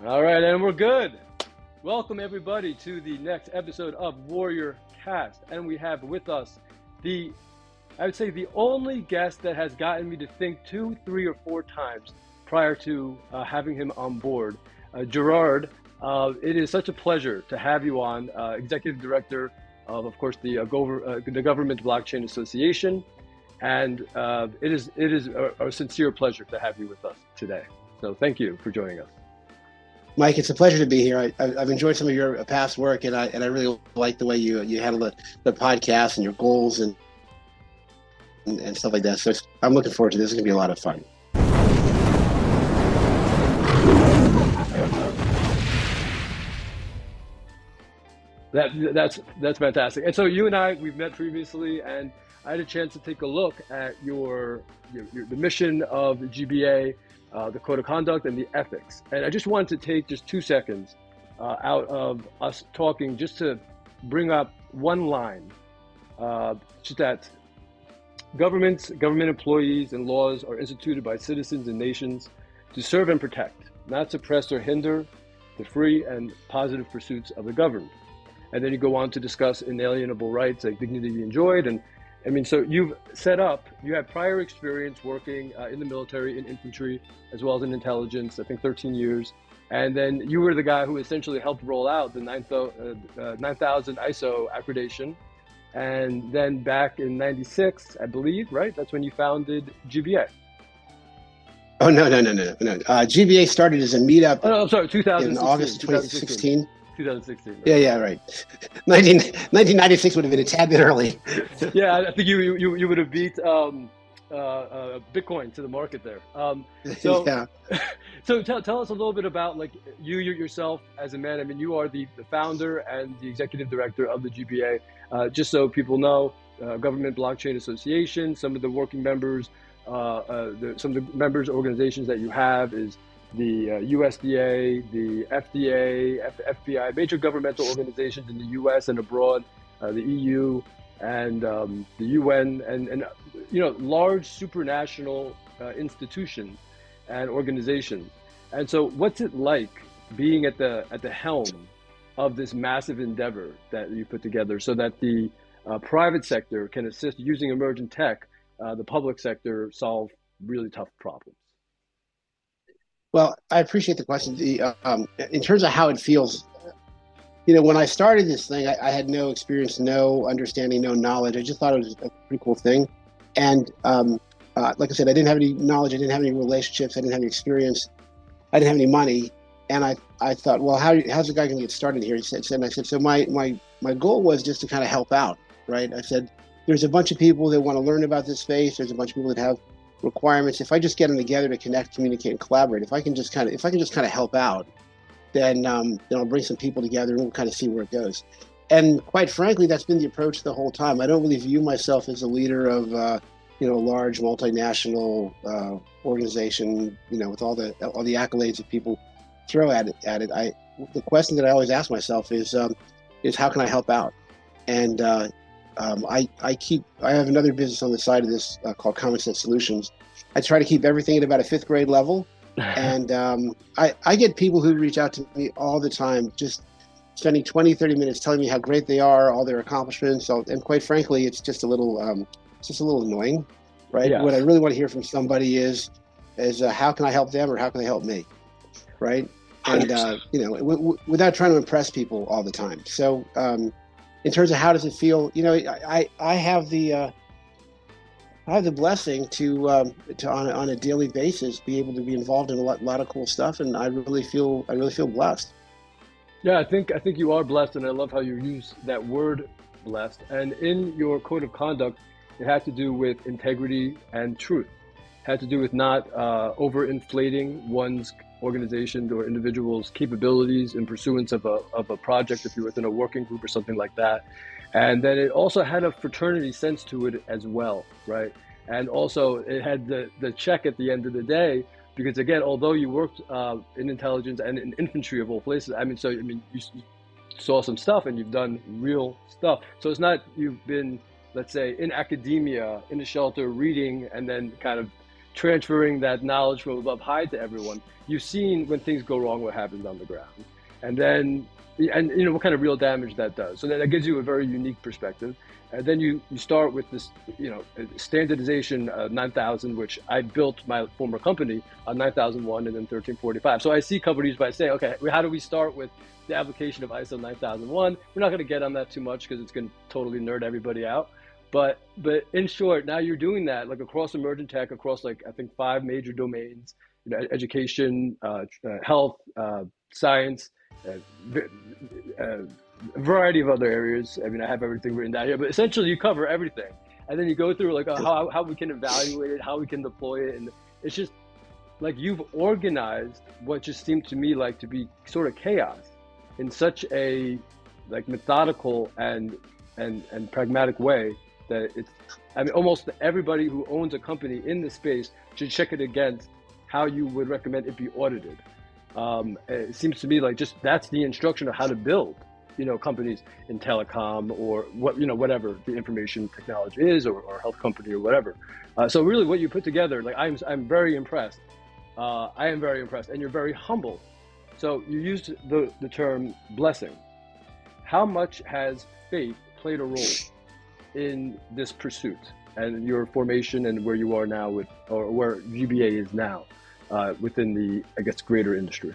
All right, and we're good. Welcome everybody to the next episode of WarriorCast, and we have with us I would say the only guest that has gotten me to think 2, 3, or 4 times prior to having him on board. Gerard, it is such a pleasure to have you on, Executive Director of course, the Government Blockchain Association, and it is a sincere pleasure to have you with us today. So thank you for joining us. Mike, it's a pleasure to be here. I've enjoyed some of your past work, and I really like the way you handle the podcast and your goals and stuff like that. So I'm looking forward to this. It's going to be a lot of fun. That's fantastic. And so you and we've met previously, and I had a chance to take a look at the mission of the GBA, the code of conduct and the ethics. And I just wanted to take just 2 seconds out of us talking just to bring up one line, just that government employees and laws are instituted by citizens and nations to serve and protect, not suppress or hinder the free and positive pursuits of the governed. And then you go on to discuss inalienable rights like dignity to be enjoyed. And I mean, so you have prior experience working in the military, in infantry, as well as in intelligence, I think 13 years. And then you were the guy who essentially helped roll out the 9000 ISO accreditation. And then back in 96, I believe, right? That's when you founded GBA. Oh, no. GBA started as a meetup 2016, in August 2016. 2016. Right? Yeah, right. 1996 would have been a tad bit early. Yeah, I think you would have beat Bitcoin to the market there. So yeah. So tell us a little bit about like you yourself as a man. I mean, you are the founder and the executive director of the GBA. Just so people know, Government Blockchain Association. Some of the working members, some of the members organizations that you have is the USDA, the FDA, FBI, major governmental organizations in the US and abroad, the EU and the UN, and large supranational institutions and organizations. And so what's it like being at the helm of this massive endeavor that you put together so that the private sector can assist using emergent tech, the public sector solve really tough problems? Well, I appreciate the question. In terms of how it feels, when I started this thing, I had no experience, no understanding, no knowledge. I just thought it was a pretty cool thing. And like I said, I didn't have any knowledge. I didn't have any relationships. I didn't have any experience. I didn't have any money. And I thought, well, how's the guy going to get started here? And I said, so my goal was just to kind of help out, right? I said, there's a bunch of people that want to learn about this space. There's a bunch of people that have requirements. If I just get them together to connect, communicate, and collaborate, if I can just kind of help out, then I'll bring some people together and we'll kind of see where it goes. And quite frankly, that's been the approach the whole time. I don't really view myself as a leader of a large multinational organization, with all the accolades that people throw at it. The question that I always ask myself is how can I help out? And I have another business on the side of this called Common Sense Solutions. I try to keep everything at about a 5th grade level. And I get people who reach out to me all the time, just spending 20, 30 minutes telling me how great they are, all their accomplishments. And quite frankly, it's just a little annoying, right? Yes. What I really want to hear from somebody is how can I help them or how can they help me, right? And, without trying to impress people all the time. So, in terms of how does it feel, I have the blessing to on a daily basis be able to be involved in a lot of cool stuff, and I really feel blessed. Yeah, I think you are blessed, and I love how you use that word blessed. And in your code of conduct, it had to do with integrity and truth. It had to do with not overinflating one's organization or individual's capabilities in pursuance of a project if you're within a working group or something like that. And then it also had a fraternity sense to it as well, right? And also it had the check at the end of the day, because again, although you worked in intelligence and in infantry of all places, you saw some stuff and you've done real stuff. So it's not you've been, let's say, in academia, in a shelter reading and then kind of transferring that knowledge from above high to everyone. You've seen when things go wrong, what happens on the ground, and what kind of real damage that does. So that gives you a very unique perspective. And then you start with this, standardization 9000, which I built my former company on 9001 and then 1345. So I see companies by saying, okay, how do we start with the application of ISO 9001? We're not going to get on that too much because it's going to totally nerd everybody out. But in short, now you're doing that like across emergent tech, across like I think 5 major domains: education, health, science, a variety of other areas. I mean, I have everything written down here, but essentially you cover everything. And then you go through like how we can evaluate it, how we can deploy it, and it's just like you've organized what just seemed to me like to be sort of chaos in such a like methodical and pragmatic way that it's, I mean, almost everybody who owns a company in this space should check it against how you would recommend it be audited. It seems to me like just that's the instruction of how to build, companies in telecom or whatever the information technology is, or health company or whatever. So really what you put together, like I'm very impressed. I am very impressed, and you're very humble. So you used the term blessing. How much has faith played a role in this pursuit and your formation and where you are now or where GBA is now within the, I guess, greater industry?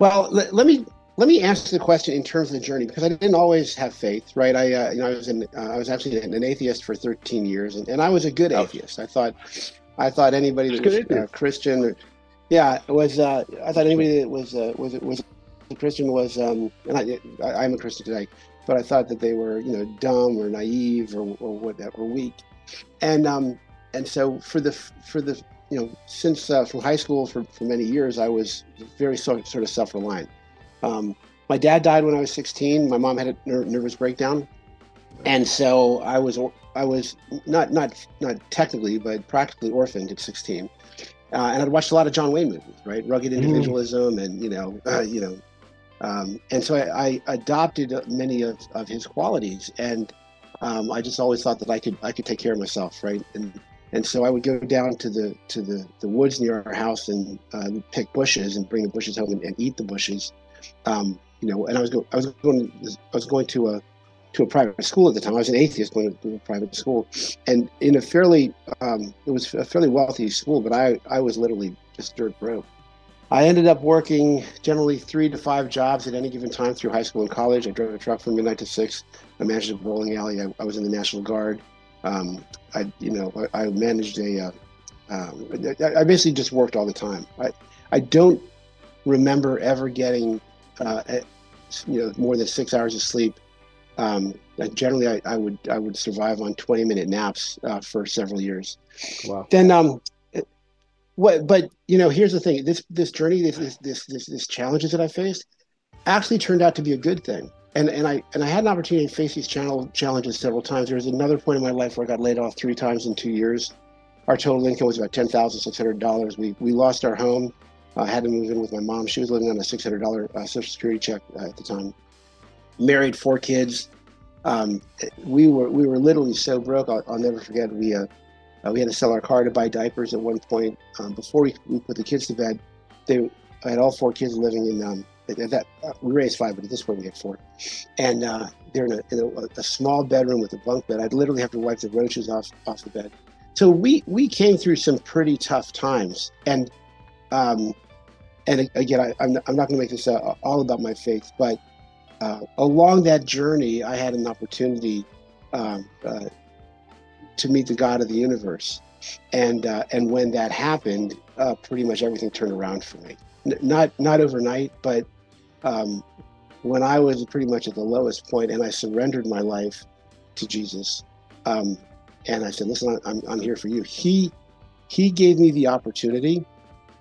Well, let me answer the question in terms of the journey, because I didn't always have faith, right? I was actually an atheist for 13 years, and I was a good atheist. I thought anybody that was Christian, I thought anybody that was a Christian was, and I'm a Christian today, but I thought that they were, dumb or naive or whatever, weak, and so for the since from high school for many years, I was very sort of self-reliant. My dad died when I was 16. My mom had a nervous breakdown, and so I was not technically but practically orphaned at 16. And I'd watched a lot of John Wayne movies, right? Rugged individualism, and and so I adopted many of his qualities, and I just always thought that I could take care of myself, right? And so I would go down to the woods near our house and pick bushes and bring the bushes home and eat the bushes, and I was going to a private school at the time. I was an atheist going to a private school, and in a fairly it was a fairly wealthy school, but I was literally just dirt broke. I ended up working generally 3 to 5 jobs at any given time through high school and college. I drove a truck from midnight to 6. I managed a bowling alley. I was in the National Guard. I managed I basically just worked all the time. I don't remember ever getting more than 6 hours of sleep. Generally, I would survive on 20-minute naps for several years. Wow. Then but here's the thing: this journey, this challenges that I faced, actually turned out to be a good thing. And I had an opportunity to face these challenges several times. There was another point in my life where I got laid off 3 times in 2 years. Our total income was about $10,600. We lost our home. I had to move in with my mom. She was living on a $600 Social Security check at the time. Married, 4 kids. We were literally so broke. I'll never forget. We had to sell our car to buy diapers at one point. Before we put the kids to bed, I had all 4 kids living in. We raised 5, but at this point we had 4, and they're in a small bedroom with a bunk bed. I'd literally have to wipe the roaches off the bed. So we came through some pretty tough times, and again, I'm not going to make this all about my faith, but along that journey, I had an opportunity to meet the God of the universe, and when that happened, pretty much everything turned around for me. Not overnight, but when I was pretty much at the lowest point, and I surrendered my life to Jesus, and I said, "Listen, I'm here for you." He gave me the opportunity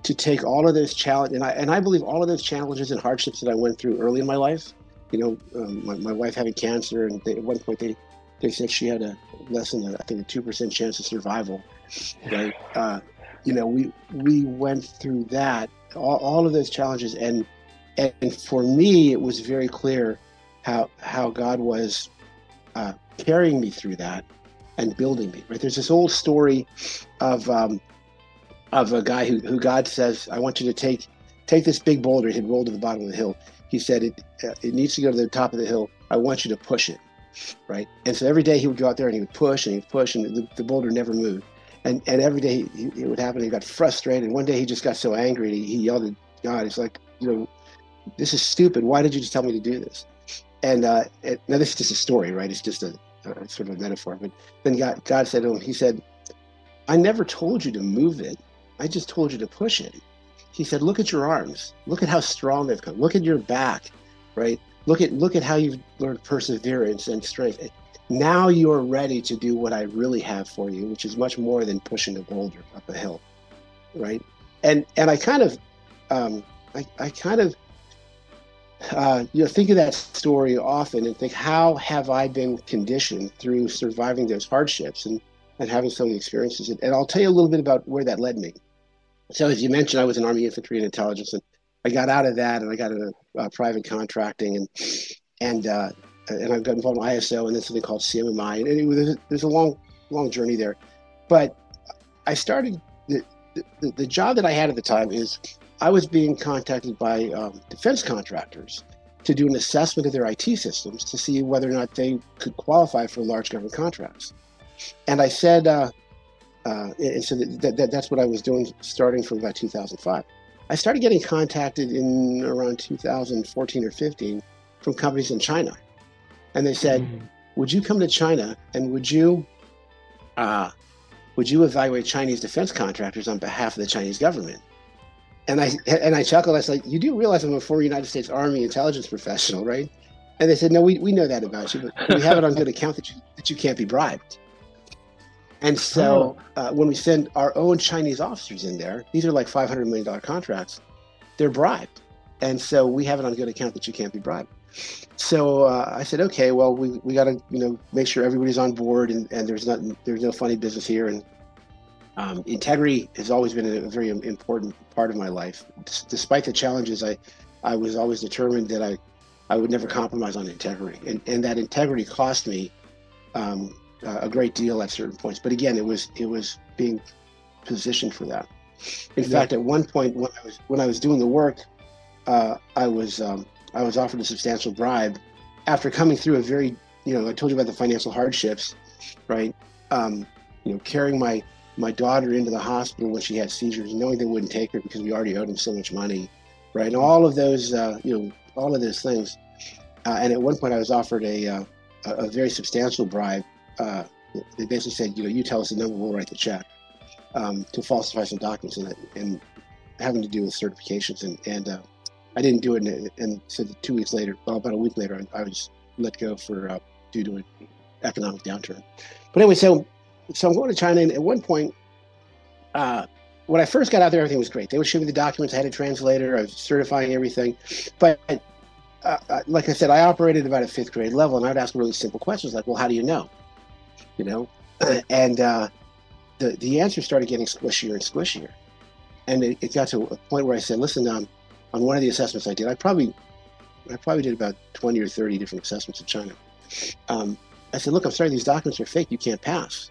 to take all of those challenges, and I believe all of those challenges and hardships that I went through early in my life. My wife having cancer, and at one point they said she had a less than I think a 2% chance of survival. Right? We went through that, all of those challenges, and for me it was very clear how God was carrying me through that, and building me, right? There's this old story of a guy who God says, I want you to take this big boulder. It had rolled to the bottom of the hill. He said, it needs to go to the top of the hill. I want you to push it, right? And so every day he would go out there and he would push and he'd push, and the boulder never moved. And every day it would happen. He got frustrated. And one day he just got so angry. He yelled at God. He's like, this is stupid. Why did you just tell me to do this? And now this is just a story, right? It's just a sort of a metaphor. But then God said to him, he said, I never told you to move it. I just told you to push it. He said, look at your arms. Look at how strong they've come. Look at your back, right? Look at how you've learned perseverance and strength. Now you're ready to do what I really have for you, which is much more than pushing a boulder up a hill, right? And I kind of, think of that story often and think, how have I been conditioned through surviving those hardships and having some of the experiences? And I'll tell you a little bit about where that led me. So as you mentioned, I was in Army Infantry and Intelligence, and I got out of that and I got into private contracting, and I got involved in ISO and then something called CMMI, and there's a long journey there. But I started the job that I had at the time is I was being contacted by defense contractors to do an assessment of their IT systems to see whether or not they could qualify for large government contracts. And I said, and so that's what I was doing starting from about 2005. I started getting contacted in around 2014 or 15 from companies in China. And they said, would you come to China and would you evaluate Chinese defense contractors on behalf of the Chinese government? And I chuckled. I was like, you do realize I'm a former United States Army intelligence professional, right? And they said, no, we know that about you, but we have it on good account that you can't be bribed. And so when we send our own Chinese officers in there, these are like $500 million contracts, they're bribed. And so we have it on good account that you can't be bribed. So I said, okay, well, we got to make sure everybody's on board and there's no funny business here. And integrity has always been a very important part of my life. Despite the challenges, I was always determined that I would never compromise on integrity. And that integrity cost me a great deal at certain points. But again, it was being positioned for that. In fact, at one point when I was doing the work, I was offered a substantial bribe after coming through a very, I told you about the financial hardships, right? Carrying my daughter into the hospital when she had seizures, knowing they wouldn't take her because we already owed them so much money, right? And all of those, all of those things. And at one point I was offered a very substantial bribe. They basically said, you tell us the number, we'll write the check, to falsify some documents and having to do with certifications. And I didn't do it. And so 2 weeks later, about a week later, I was let go due to an economic downturn. But anyway, so I'm going to China, and at one point, when I first got out there, everything was great. They would show me the documents. I had a translator. I was certifying everything. But like I said, I operated about a 5th grade level, and I'd ask really simple questions like, well, how do you know? And the answer started getting squishier and squishier. And it got to a point where I said, listen, on one of the assessments I did, I probably did about 20 or 30 different assessments in China. I said, look, I'm sorry, these documents are fake. You can't pass.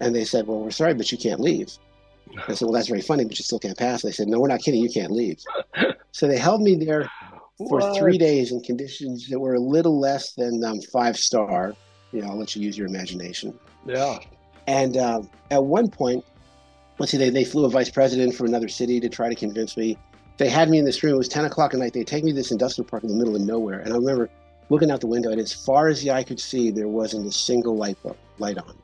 And they said, well, we're sorry, but you can't leave. I said, well, that's very funny, but you still can't pass. They said, no, we're not kidding. You can't leave. So they held me there for 3 days in conditions that were a little less than 5-star. I'll let you use your imagination. Yeah. And at one point, let's see, they flew a vice president from another city to try to convince me. They had me in this room. It was 10 o'clock at night. They take me to this industrial park in the middle of nowhere. And I remember looking out the window, and as far as the eye could see, there wasn't a single light on.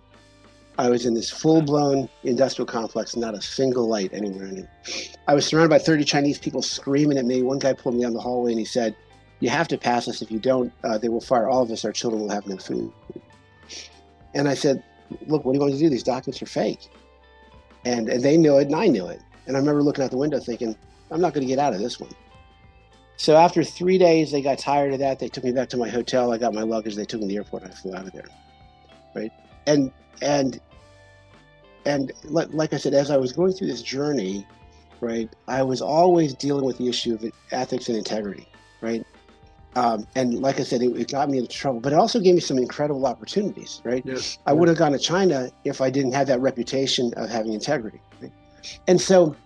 I was in this full-blown industrial complex, not a single light anywhere in it. I was surrounded by 30 Chinese people screaming at me. One guy pulled me down the hallway and he said, you have to pass us. If you don't, they will fire all of us. Our children will have no food. And I said, look, what do you want to do? These documents are fake. And they knew it and I knew it. And I remember looking out the window thinking, I'm not going to get out of this one. So after 3 days, they got tired of that. They took me back to my hotel. I got my luggage. They took me to the airport. And I flew out of there. Right. And like I said, as I was going through this journey, right, I was always dealing with the issue of ethics and integrity, right? And like I said, it got me into trouble, but it also gave me some incredible opportunities, right? Yes. I would have gone to China if I didn't have that reputation of having integrity. Right? And so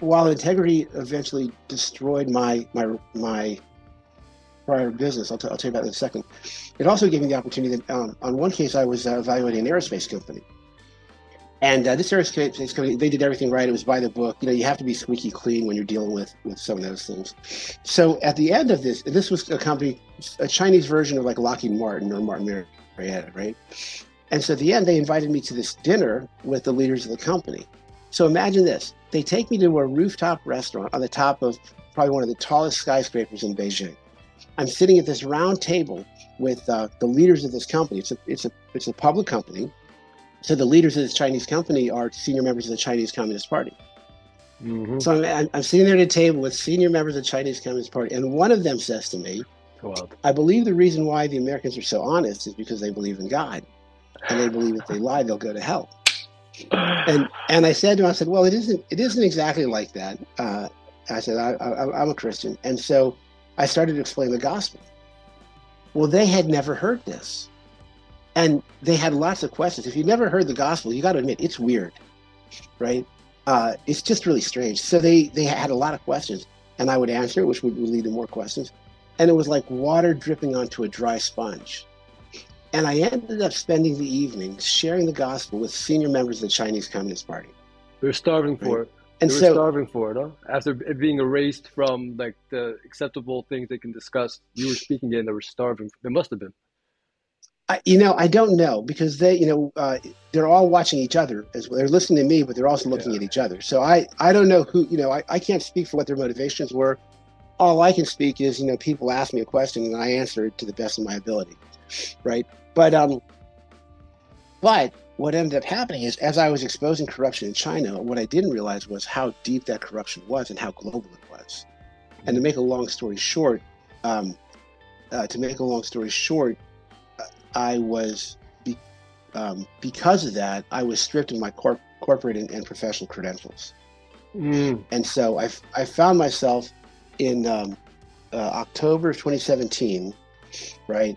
while integrity eventually destroyed my prior business, I'll tell you about that in a second, it also gave me the opportunity that on one case, I was evaluating an aerospace company. And this aerospace company, they did everything right. It was by the book. You know, you have to be squeaky clean when you're dealing with some of those things. So at the end of this was a company, a Chinese version of like Lockheed Martin or Martin Marietta, right? And so at the end, they invited me to this dinner with the leaders of the company. So imagine this. They take me to a rooftop restaurant on the top of probably one of the tallest skyscrapers in Beijing. I'm sitting at this round table with the leaders of this company. It's a public company. So the leaders of this Chinese company are senior members of the Chinese Communist Party. Mm-hmm. So I'm sitting there at a table with senior members of the Chinese Communist Party, and one of them says to me, I believe the reason why the Americans are so honest is because they believe in God, and they believe if they lie, they'll go to hell. And I said to him, I said, well, it isn't exactly like that. I said, I'm a Christian. And so I started to explain the gospel. Well, they had never heard this. And they had lots of questions. If you've never heard the gospel, you got to admit, it's weird, right? It's just really strange. So they had a lot of questions, and I would answer, which would lead to more questions. And it was like water dripping onto a dry sponge. And I ended up spending the evening sharing the gospel with senior members of the Chinese Communist Party. They're starving for it. And they were starving for it, huh? After it being erased from like the acceptable things they can discuss, you were speaking in, they were starving. They must have been. I don't know, because they're all watching each other as well. They're listening to me, but they're also looking at each other. So I don't know who, I can't speak for what their motivations were. All I can speak is, people ask me a question and I answer it to the best of my ability, right? But what ended up happening is, as I was exposing corruption in China, what I didn't realize was how deep that corruption was and how global it was. And to make a long story short, I was, because of that, I was stripped of my corporate and professional credentials. And so I found myself in October of 2017, right?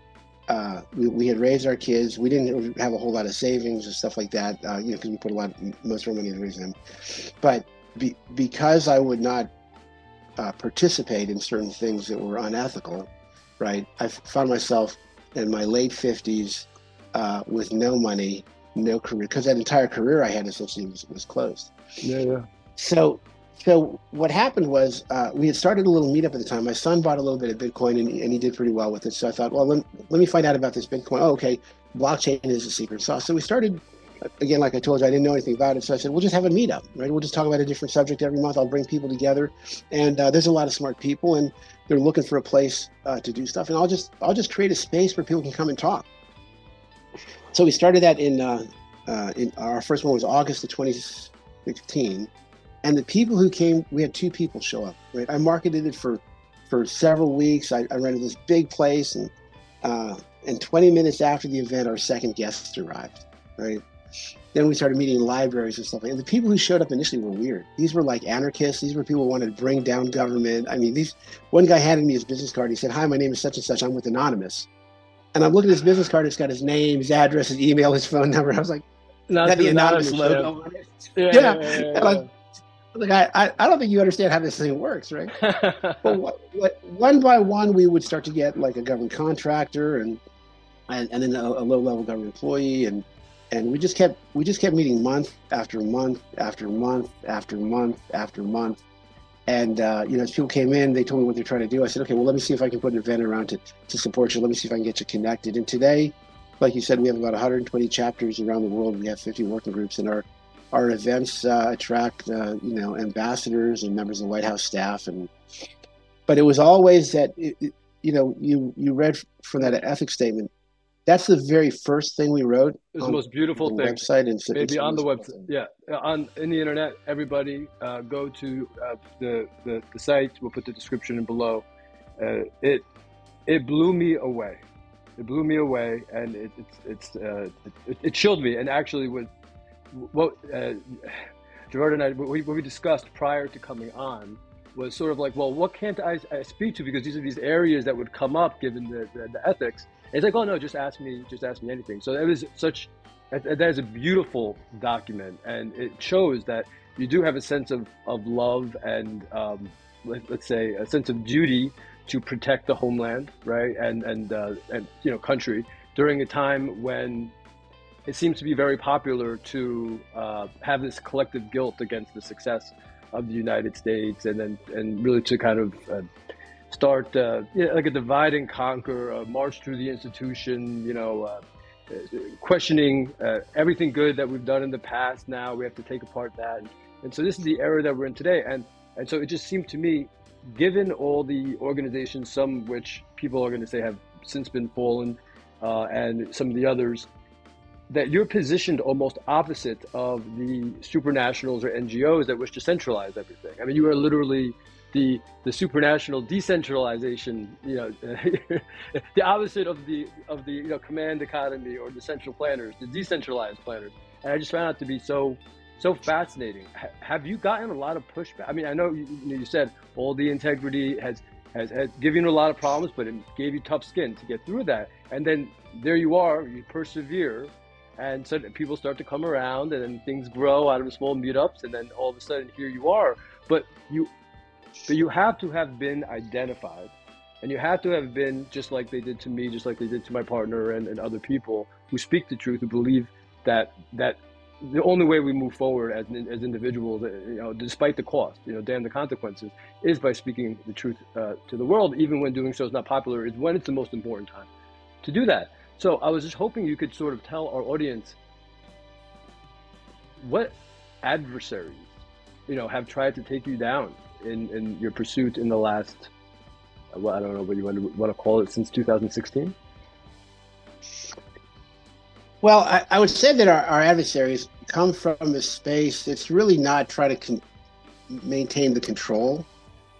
We had raised our kids. We didn't have a whole lot of savings and stuff like that, because we put most of our money into raising them. But because I would not participate in certain things that were unethical, right? I found myself in my late 50s with no money, no career, because that entire career I had essentially was closed. Yeah. So what happened was we had started a little meetup at the time. My son bought a little bit of Bitcoin and he did pretty well with it. So I thought, well, let me find out about this Bitcoin. Oh, okay, blockchain is the secret sauce. So we started, again, like I told you, I didn't know anything about it. So I said, we'll just have a meetup, right? We'll just talk about a different subject every month. I'll bring people together. And there's a lot of smart people and they're looking for a place to do stuff. And I'll just create a space where people can come and talk. So we started that in our first one was August of 2016. And the people who came, we had 2 people show up, right? I marketed it for several weeks. I rented this big place and 20 minutes after the event, our second guest arrived, right? Then we started meeting in libraries and stuff. And the people who showed up initially were weird. These were like anarchists. These were people who wanted to bring down government. I mean, one guy handed me his business card. He said, "Hi, my name is such and such. I'm with Anonymous." And I'm looking at his business card. It's got his name, his address, his email, his phone number. I was like, "Got the Anonymous logo on it." Yeah. Like, I don't think you understand how this thing works, right? But one by one, we would start to get like a government contractor and then a low-level government employee, and we just kept meeting month after month after month after month after month. And as people came in, they told me what they're trying to do. I said, okay, well, let me see if I can put an event around to support you. Let me see if I can get you connected. And today, like you said, we have about 120 chapters around the world. We have 50 working groups, and our events attract ambassadors and members of the White House staff. But it was always that you read from that ethics statement. That's the very first thing we wrote. It's the most beautiful thing. Website and maybe on the website. Yeah, in the internet. Everybody go to the site. We'll put the description in below. It blew me away. It blew me away, and it chilled me. And actually, what Gerard and I, what we discussed prior to coming on, was sort of like, well, what can't I speak to, because these are these areas that would come up given the ethics. And it's like, oh no, just ask me anything. So that is a beautiful document, and it shows that you do have a sense of love and let's say a sense of duty to protect the homeland, right, and country during a time when it seems to be very popular to have this collective guilt against the success of the United States, and really to kind of start like a divide and conquer, march through the institution, questioning everything good that we've done in the past. Now we have to take apart that, and so this is the era that we're in today, and so it just seemed to me, given all the organizations, some which people are going to say have since been fallen, and some of the others, that you're positioned almost opposite of the supranationals or NGOs that wish to centralize everything. I mean, you are literally the supranational decentralization, the opposite of the command economy or the central planners, the decentralized planners. And I just found out to be so fascinating. Have you gotten a lot of pushback? I mean, I know you said all the integrity has given you a lot of problems, but it gave you tough skin to get through that. And then there you are, you persevere. And so people start to come around, and then things grow out of small meetups, and then all of a sudden here you are. But you have to have been identified, and you have to have been just like they did to me, just like they did to my partner and other people who speak the truth, who believe that the only way we move forward as individuals, despite the cost, damn the consequences, is by speaking the truth to the world, even when doing so is not popular, is when it's the most important time to do that. So I was just hoping you could sort of tell our audience what adversaries, have tried to take you down in your pursuit in the last, well, I don't know what you want to call it, since 2016? Well, I would say that our adversaries come from a space that's really not trying to maintain the control.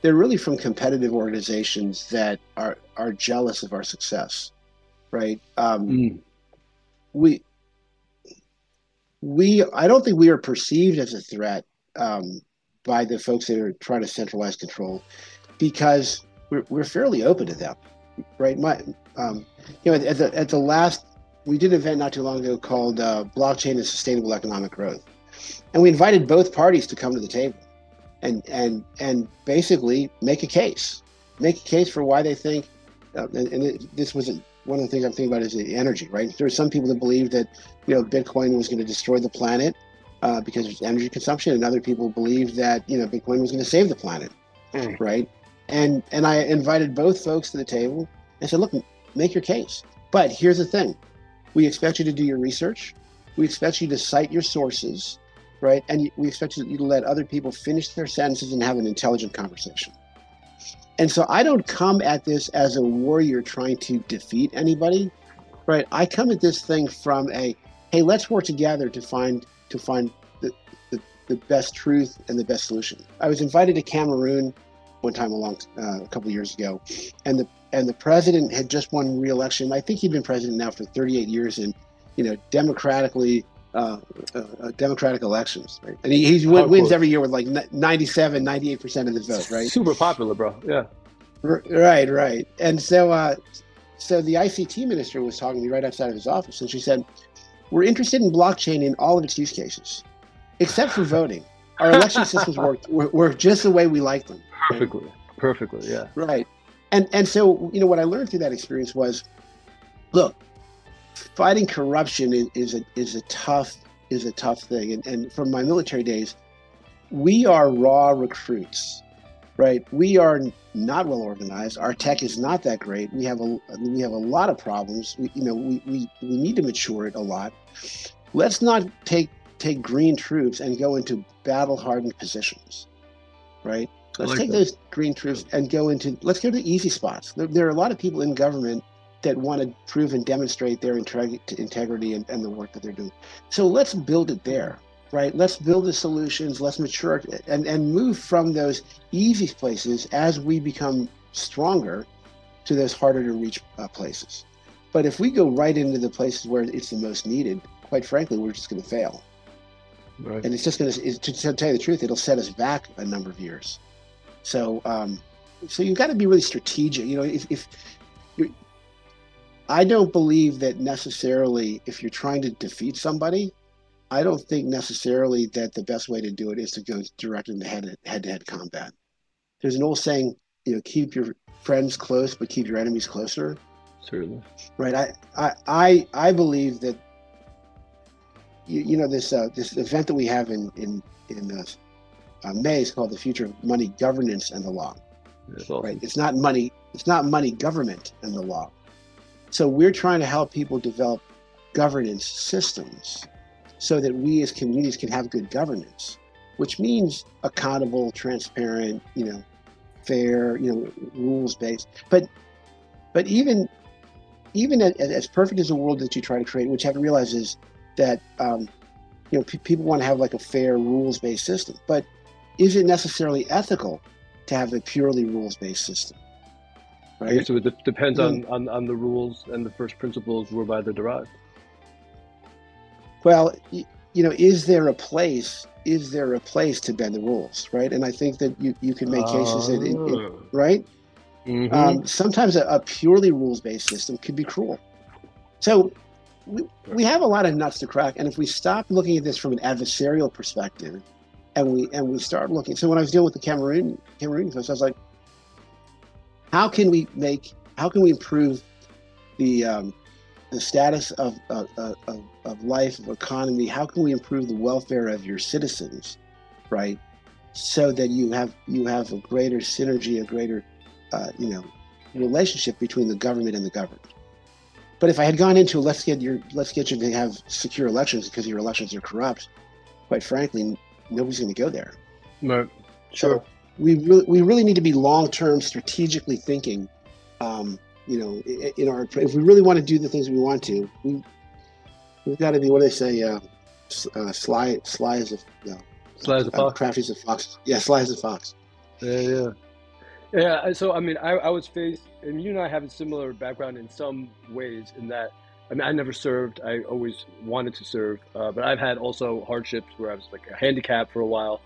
They're really from competitive organizations that are jealous of our success. Right. I don't think we are perceived as a threat by the folks that are trying to centralize control, because we're fairly open to them. Right. At the last, we did an event not too long ago called Blockchain and Sustainable Economic Growth. And we invited both parties to come to the table and basically make a case for why they think, this was one of the things I'm thinking about is the energy, right? There are some people that believe that, Bitcoin was going to destroy the planet because of energy consumption, and other people believe that, Bitcoin was going to save the planet, right? And I invited both folks to the table and said, look, make your case. But here's the thing. We expect you to do your research. We expect you to cite your sources, right? And we expect you to let other people finish their sentences and have an intelligent conversation. And so I don't come at this as a warrior trying to defeat anybody, right? I come at this thing from hey, let's work together to find the best truth and the best solution. I was invited to Cameroon one time a couple of years ago, and the president had just won re-election. I think he'd been president now for 38 years in, democratic elections, right? And he wins every year with like 97, 98% of the vote, right? Super popular, bro. Yeah. Right. And so the ICT minister was talking to me right outside of his office, and she said, we're interested in blockchain in all of its use cases, except for voting. Our election systems work just the way we like them. Perfectly, yeah. Right. And so, what I learned through that experience was, look, fighting corruption is a tough thing. And from my military days, we are raw recruits, right? We are not well organized. Our tech is not that great. We have a lot of problems. We need to mature it a lot. Let's not take green troops and go into battle-hardened positions, right? Let's take those green troops and let's go to the easy spots. There are a lot of people in government that want to prove and demonstrate their integrity and the work that they're doing. So let's build it there, right? Let's build the solutions, let's mature it, and move from those easy places as we become stronger to those harder to reach places. But if we go right into the places where it's the most needed, quite frankly, we're just going to fail. Right. And it's just going to tell you the truth, it'll set us back a number of years. So, so you've got to be really strategic. You know, if you're, I don't believe that necessarily if you're trying to defeat somebody, I don't think necessarily that the best way to do it is to go direct into head-to-head combat. There's an old saying, you know, keep your friends close, but keep your enemies closer. Certainly. Right. I believe that you know this event that we have in May is called the Future of Money Governance and the Law. Awesome. Right. It's not money government and the law. So we're trying to help people develop governance systems so that we as communities can have good governance, which means accountable, transparent, you know, fair, you know, rules based. But even as perfect as a world that you try to create, which you have to realize is that you know, people want to have like a fair rules based system, but is it necessarily ethical to have a purely rules based system? Right. So it depends on the rules and the first principles whereby they're derived. Well, you know, is there a place to bend the rules, right? And I think that you can make cases that, right? Mm-hmm. Sometimes a purely rules-based system could be cruel. So we have a lot of nuts to crack, and if we stop looking at this from an adversarial perspective, and we start looking. So when I was dealing with the Cameroon folks, I was like, how can we improve the status of life, of economy? How can we improve the welfare of your citizens, right? So that you have a greater synergy, a greater you know, relationship between the government and the governed. But if I had gone into let's get you to have secure elections because your elections are corrupt, quite frankly, nobody's going to go there. Right. Sure. So we really need to be long-term, strategically thinking. You know, if we really want to do the things we want to, we've got to be, what do they say, sly as a fox, crafty as a fox. Yeah, sly as a fox. Yeah. So I mean, I was faced, and you and I have a similar background in some ways. In that, I mean, I never served. I always wanted to serve, but I've had also hardships where I was like a handicapped for a while,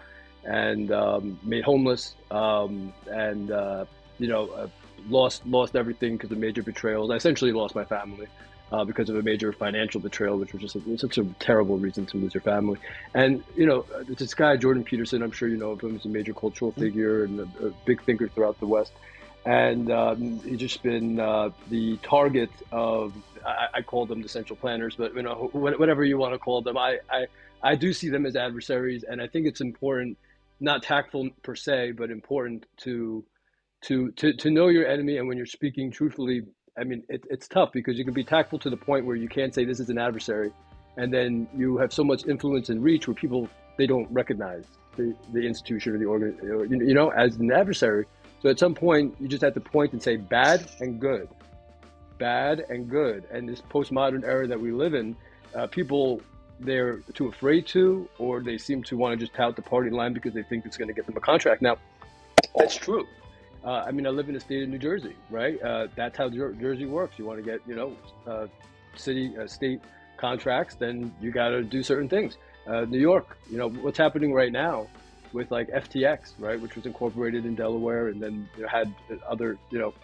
and made homeless, and you know. Lost everything because of major betrayals. I essentially lost my family because of a major financial betrayal, which was just such a terrible reason to lose your family. And you know, this guy Jordan Peterson, I'm sure you know of him. He's a major cultural figure and a big thinker throughout the West. And he's just been the target of, I call them the central planners, but you know, whatever you want to call them, I do see them as adversaries, and I think it's important, not tactful per se, but important to know your enemy. And when you're speaking truthfully, I mean, it's tough because you can be tactful to the point where you can't say this is an adversary, and then you have so much influence and reach where people, they don't recognize the institution or the organ, you know, as an adversary. So at some point, you just have to point and say bad and good, bad and good. And this postmodern era that we live in, people, they're too afraid to, or they seem to want to just tout the party line because they think it's going to get them a contract. Now, that's true. I mean, I live in the state of New Jersey, right? That's how Jersey works. You want to get, you know, state contracts, then you got to do certain things. New York, you know, what's happening right now with like FTX, right, which was incorporated in Delaware and then, you know, had other, you know,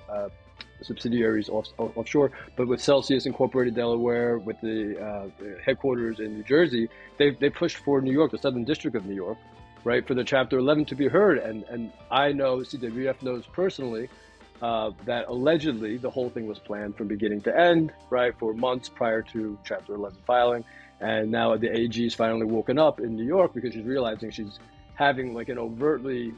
subsidiaries offshore. But with Celsius incorporated Delaware, with the headquarters in New Jersey, they pushed for New York, the Southern District of New York, right, for the Chapter 11 to be heard. And I know, CWF knows personally that allegedly the whole thing was planned from beginning to end, right, for months prior to Chapter 11 filing. And now the AG's finally woken up in New York because she's realizing she's having like an overtly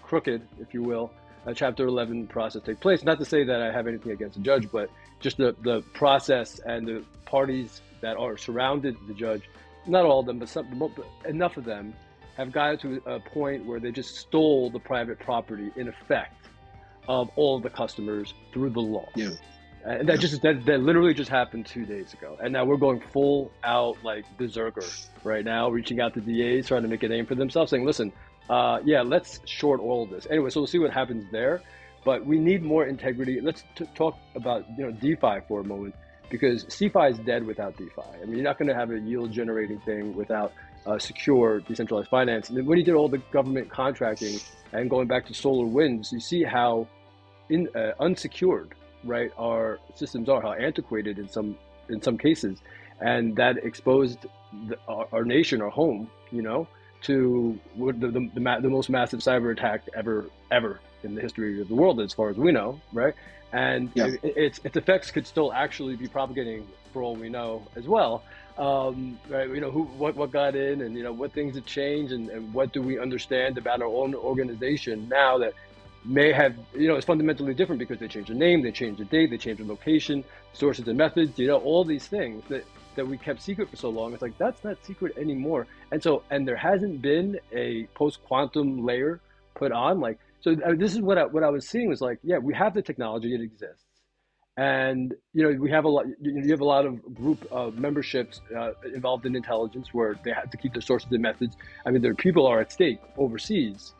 crooked, if you will, Chapter 11 process take place. Not to say that I have anything against the judge, but just the process and the parties that are surrounded the judge, not all of them, but enough of them, have gotten to a point where they just stole the private property, in effect, of all of the customers through the law. Yeah. And that literally just happened 2 days ago. And now we're going full out like berserker right now, reaching out to DAs, trying to make a name for themselves, saying, listen, yeah, let's short all of this. Anyway, so we'll see what happens there. But we need more integrity. Let's talk about, you know, DeFi for a moment, because CeFi is dead without DeFi. I mean, you're not going to have a yield generating thing without secure decentralized finance. And then when he did all the government contracting and going back to solar winds, you see how unsecured, right, our systems are, how antiquated in some cases, and that exposed our nation, our home, to the most massive cyber attack ever in the history of the world, as far as we know, right? And its effects could still actually be propagating for all we know as well. Right? What got in, and what things have changed, and what do we understand about our own organization now that may have, it's fundamentally different because they changed the name, they changed the date, they changed the location, sources and methods, all these things that we kept secret for so long. It's like, that's not secret anymore. And there hasn't been a post-quantum layer put on. This is what I was seeing was like, yeah, we have the technology, it exists. And, we have you have a lot of group memberships involved in intelligence where they have to keep their sources and methods. I mean, their people are at stake overseas,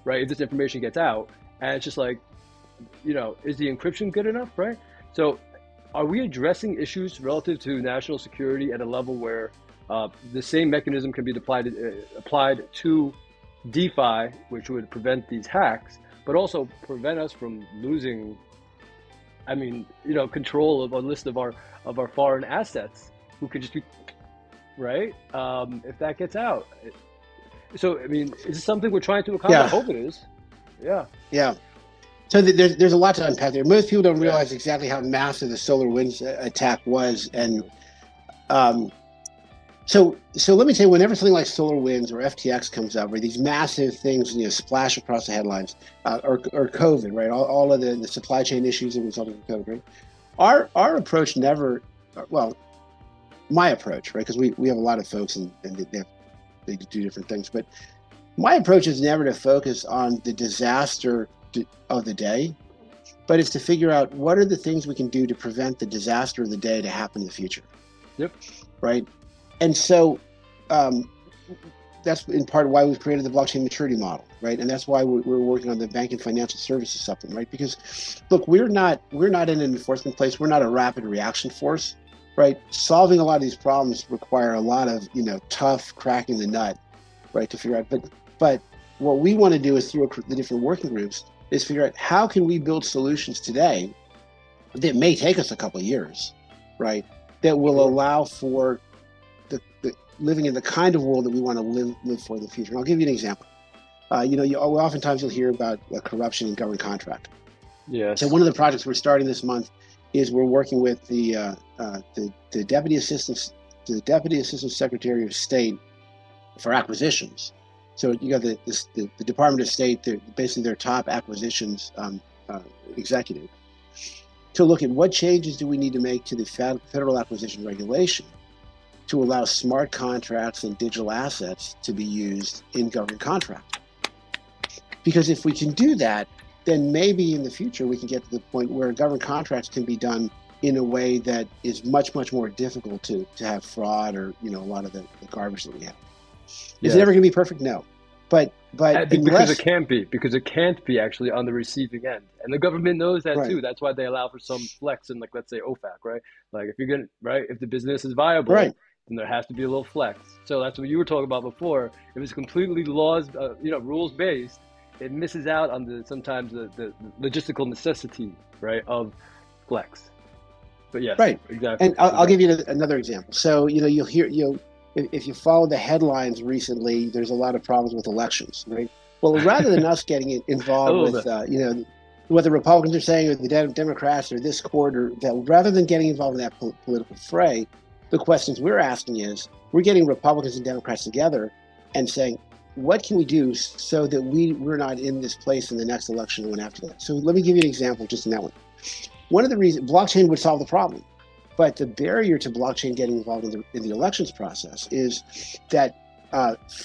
right? If this information gets out, and it's just like, is the encryption good enough, right? So are we addressing issues relative to national security at a level where the same mechanism can be applied to DeFi, which would prevent these hacks, but also prevent us from losing, control of a list of our foreign assets, who could just be, right? If that gets out. So, is this something we're trying to accomplish? I hope it is. Yeah. Yeah. So there's a lot to unpack there. Most people don't realize exactly how massive the SolarWinds attack was, and so let me tell you, whenever something like SolarWinds or FTX comes up, where these massive things splash across the headlines, or COVID, right? All of the supply chain issues that resulted from COVID, right? Our approach never, well, my approach, right? Because we have a lot of folks and they do different things, but my approach is never to focus on the disaster of the day, but it's to figure out what are the things we can do to prevent the disaster of the day to happen in the future. Yep. Right. And so that's in part why we've created the blockchain maturity model, right? And that's why we're working on the banking financial services supplement, right? Because look, we're not in an enforcement place. We're not a rapid reaction force, right? Solving a lot of these problems require a lot of tough cracking the nut, right, to figure out. But what we want to do is, through the different working groups, is figure out how can we build solutions today that may take us a couple of years, right? That will allow for the living in the kind of world that we want to live for in the future. And I'll give you an example. Oftentimes you'll hear about corruption in government contract. Yes. So one of the projects we're starting this month is we're working with the Deputy Assistant Secretary of State for acquisitions. So you got the Department of State, basically their top acquisitions executive, to look at what changes do we need to make to the federal acquisition regulation to allow smart contracts and digital assets to be used in government contracts. Because if we can do that, then maybe in the future we can get to the point where government contracts can be done in a way that is much, much more difficult to have fraud or a lot of the garbage that we have. Is it ever going to be perfect? No. But because it can't be actually on the receiving end, and the government knows that too. That's why they allow for some flex in, let's say OFAC, right? Like if the business is viable, then there has to be a little flex. So that's what you were talking about before. If it's completely rules based, it misses out on sometimes the logistical necessity, right, of flex. But yes, right, exactly. And I'll give you another example. So you'll hear if you follow the headlines recently, there's a lot of problems with elections, right? Well, rather than us getting involved with, what the Republicans are saying or the Democrats or this court, or that, rather than getting involved in that political fray, the questions we're asking is, we're getting Republicans and Democrats together and saying, what can we do so that we're not in this place in the next election and one after that? So let me give you an example just in that one. One of the reasons blockchain would solve the problem. But the barrier to blockchain getting involved in the elections process is that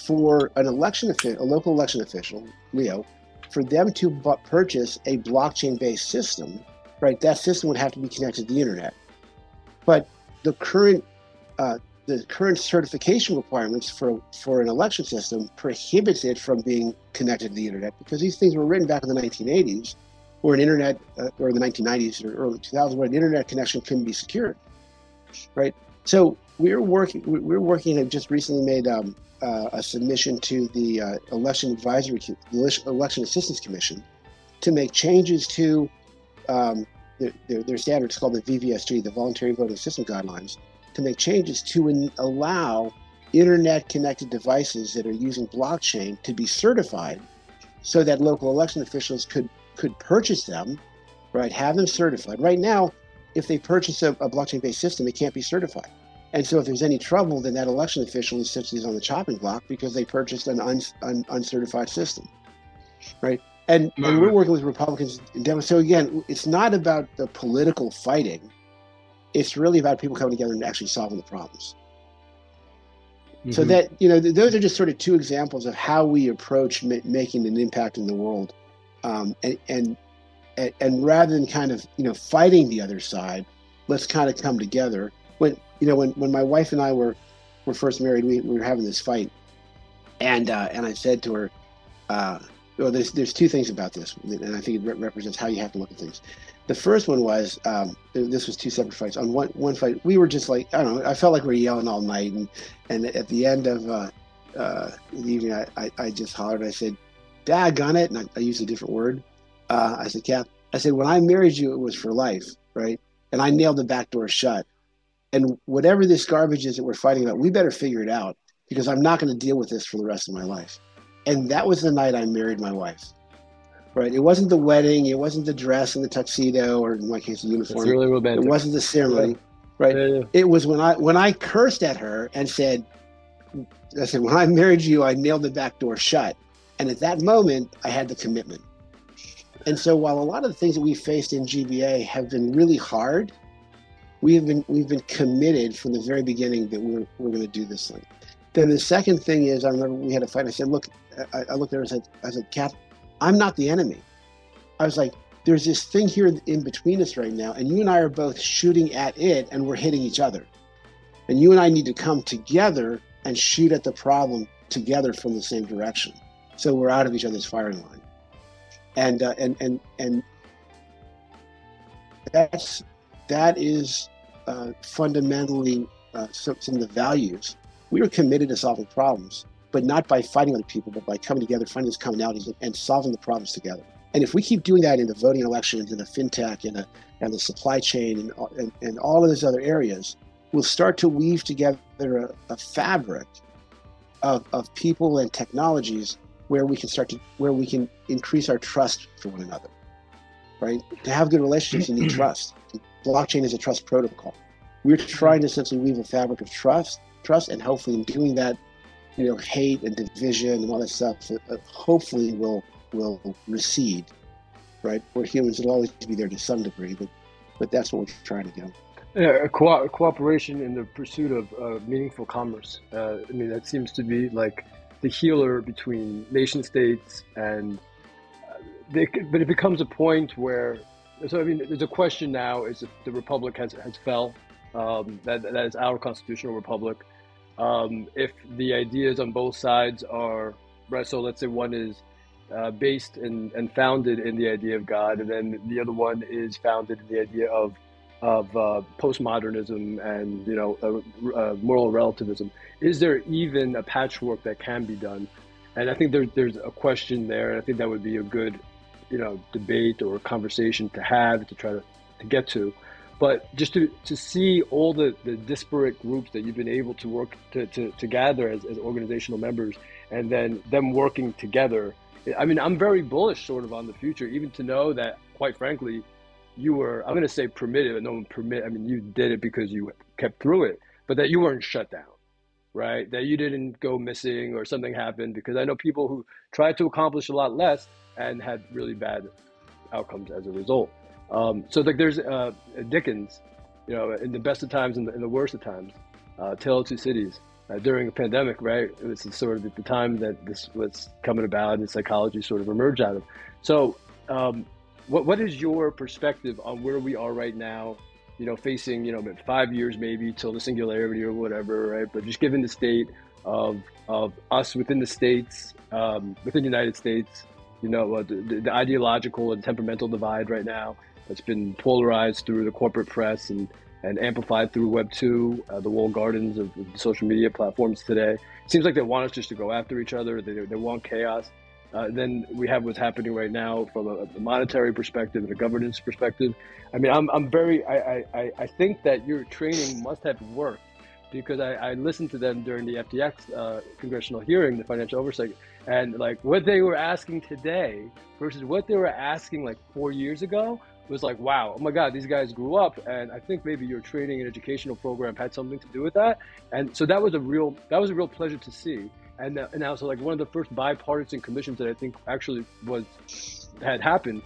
for a local election official, Leo, for them to purchase a blockchain-based system, right, that system would have to be connected to the internet. But the current certification requirements for an election system prohibits it from being connected to the internet, because these things were written back in the 1980s, or an internet, or the 1990s or early 2000s, where an internet connection couldn't be secured, right? So we're working and just recently made a submission to the election assistance commission to make changes to their standards called the VVSG, the voluntary voting system guidelines, to make changes to allow internet connected devices that are using blockchain to be certified, so that local election officials could purchase them, right? Have them certified. Right now, if they purchase a blockchain-based system, it can't be certified. And so if there's any trouble, then that election official essentially is on the chopping block because they purchased an uncertified system, right? And we're working with Republicans and Democrats. So again, it's not about the political fighting. It's really about people coming together and actually solving the problems. Mm-hmm. So that, those are just sort of two examples of how we approach making an impact in the world. And rather than kind of, fighting the other side, let's kind of come together. When my wife and I were first married, we were having this fight, and I said to her, well, there's two things about this, and I think it represents how you have to look at things. The first one was, this was two separate fights. On one fight, we were just like, I don't know, I felt like we were yelling all night, and at the end of the evening, I just hollered. I said, "Daggone it!" And I used a different word. I said, "Kath," I said, "when I married you, it was for life, right? And I nailed the back door shut. And whatever this garbage is that we're fighting about, we better figure it out, because I'm not going to deal with this for the rest of my life." And that was the night I married my wife, right? It wasn't the wedding. It wasn't the dress and the tuxedo, or in my case, the uniform. It's really romantic. It wasn't the ceremony, right? Yeah. It was when I cursed at her and said, "When I married you, I nailed the back door shut." And at that moment, I had the commitment. And so while a lot of the things that we faced in GBA have been really hard, we've been committed from the very beginning that we're going to do this thing. Then the second thing is, I remember we had a fight. I said, "Look," I looked at her and I said, "Kath, I'm not the enemy." I was like, "There's this thing here in between us right now, and you and I are both shooting at it, and we're hitting each other. And you and I need to come together and shoot at the problem together from the same direction, so we're out of each other's firing line." And that is fundamentally some of the values. We are committed to solving problems, but not by fighting other people, but by coming together, finding those commonalities, and solving the problems together. And if we keep doing that in the voting elections, in the fintech, and the supply chain, and all of those other areas, we'll start to weave together a fabric of people and technologies where we can increase our trust for one another, right? To have good relationships, you need trust. Blockchain is a trust protocol. We're trying to essentially weave a fabric of trust, and hopefully in doing that, hate and division and all that stuff, hopefully will recede, right? We're humans, will always be there to some degree, but that's what we're trying to do. Yeah, cooperation in the pursuit of meaningful commerce. That seems to be like the healer between nation states, and but it becomes a point where, there's a question now: is if the republic has fell, that is our constitutional republic. If the ideas on both sides are right, so let's say one is based and founded in the idea of God, and then the other one is founded in the idea of postmodernism and moral relativism. Is there even a patchwork that can be done? And I think there's a question there, and I think that would be a good debate or conversation to have, to try to get to. But just to see all the disparate groups that you've been able to work to gather as organizational members, and then them working together. I'm very bullish sort of on the future, even to know that, quite frankly, you were, I'm going to say primitive, and no one you did it because you kept through it, but that you weren't shut down, right? That you didn't go missing or something happened, because I know people who tried to accomplish a lot less and had really bad outcomes as a result. So like there's Dickens, in the best of times and in the worst of times, Tale of Two Cities, during a pandemic, right? This is sort of the time that this was coming about and psychology sort of emerged out of. So what is your perspective on where we are right now, facing, 5 years maybe till the singularity or whatever, right? But just given the state of us within the states, within the United States, the ideological and temperamental divide right now that's been polarized through the corporate press and and amplified through Web 2, the walled gardens of the social media platforms today. It seems like they want us just to go after each other. They want chaos. Then we have what's happening right now from a monetary perspective and a governance perspective. I mean, I think that your training must have worked, because I listened to them during the FTX congressional hearing, the financial oversight, and like what they were asking today versus what they were asking like 4 years ago was like, wow, oh my God, these guys grew up. And I think maybe your training and educational program had something to do with that. And so that was a real pleasure to see. And now, so like one of the first bipartisan commissions that I think actually had happened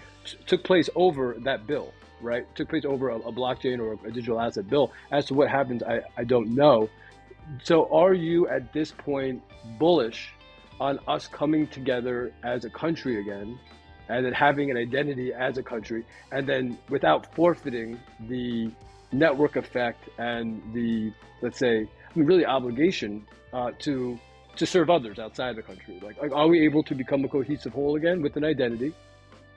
took place over that bill, right? Took place over a blockchain or a digital asset bill. As to what happens, I don't know. So are you at this point bullish on us coming together as a country again, and then having an identity as a country, and then without forfeiting the network effect and the, let's say, really obligation to serve others outside the country? Like, are we able to become a cohesive whole again with an identity,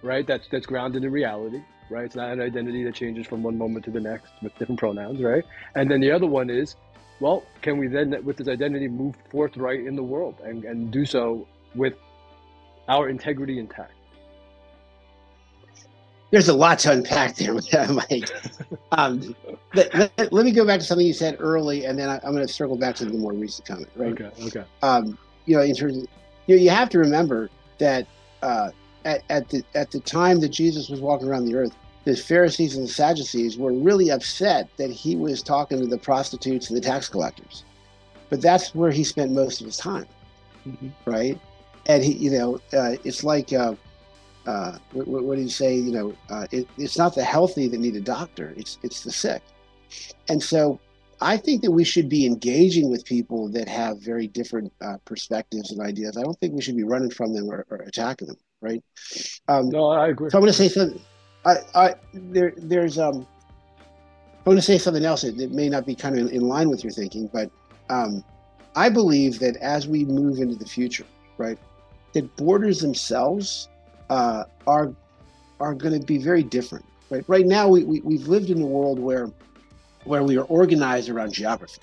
right? That's grounded in reality, right? It's not an identity that changes from one moment to the next with different pronouns, right? And then the other one is, well, can we then, with this identity, move forthright in the world and do so with our integrity intact? There's a lot to unpack there with that, Mike. Let me go back to something you said early, and then I'm going to circle back to the more recent comment, right? Okay. In terms of, you have to remember that at the time that Jesus was walking around the earth, the Pharisees and the Sadducees were really upset that he was talking to the prostitutes and the tax collectors. But that's where he spent most of his time, right? And he, it's like, what do you say? It's not the healthy that need a doctor; it's the sick. And so, I think that we should be engaging with people that have very different perspectives and ideas. I don't think we should be running from them or attacking them, right? No, I agree. So I'm going to say something. I want to say something else that may not be kind of in line with your thinking, but I believe that as we move into the future, right, that borders themselves are going to be very different, right? Right now, we've lived in a world where we are organized around geography,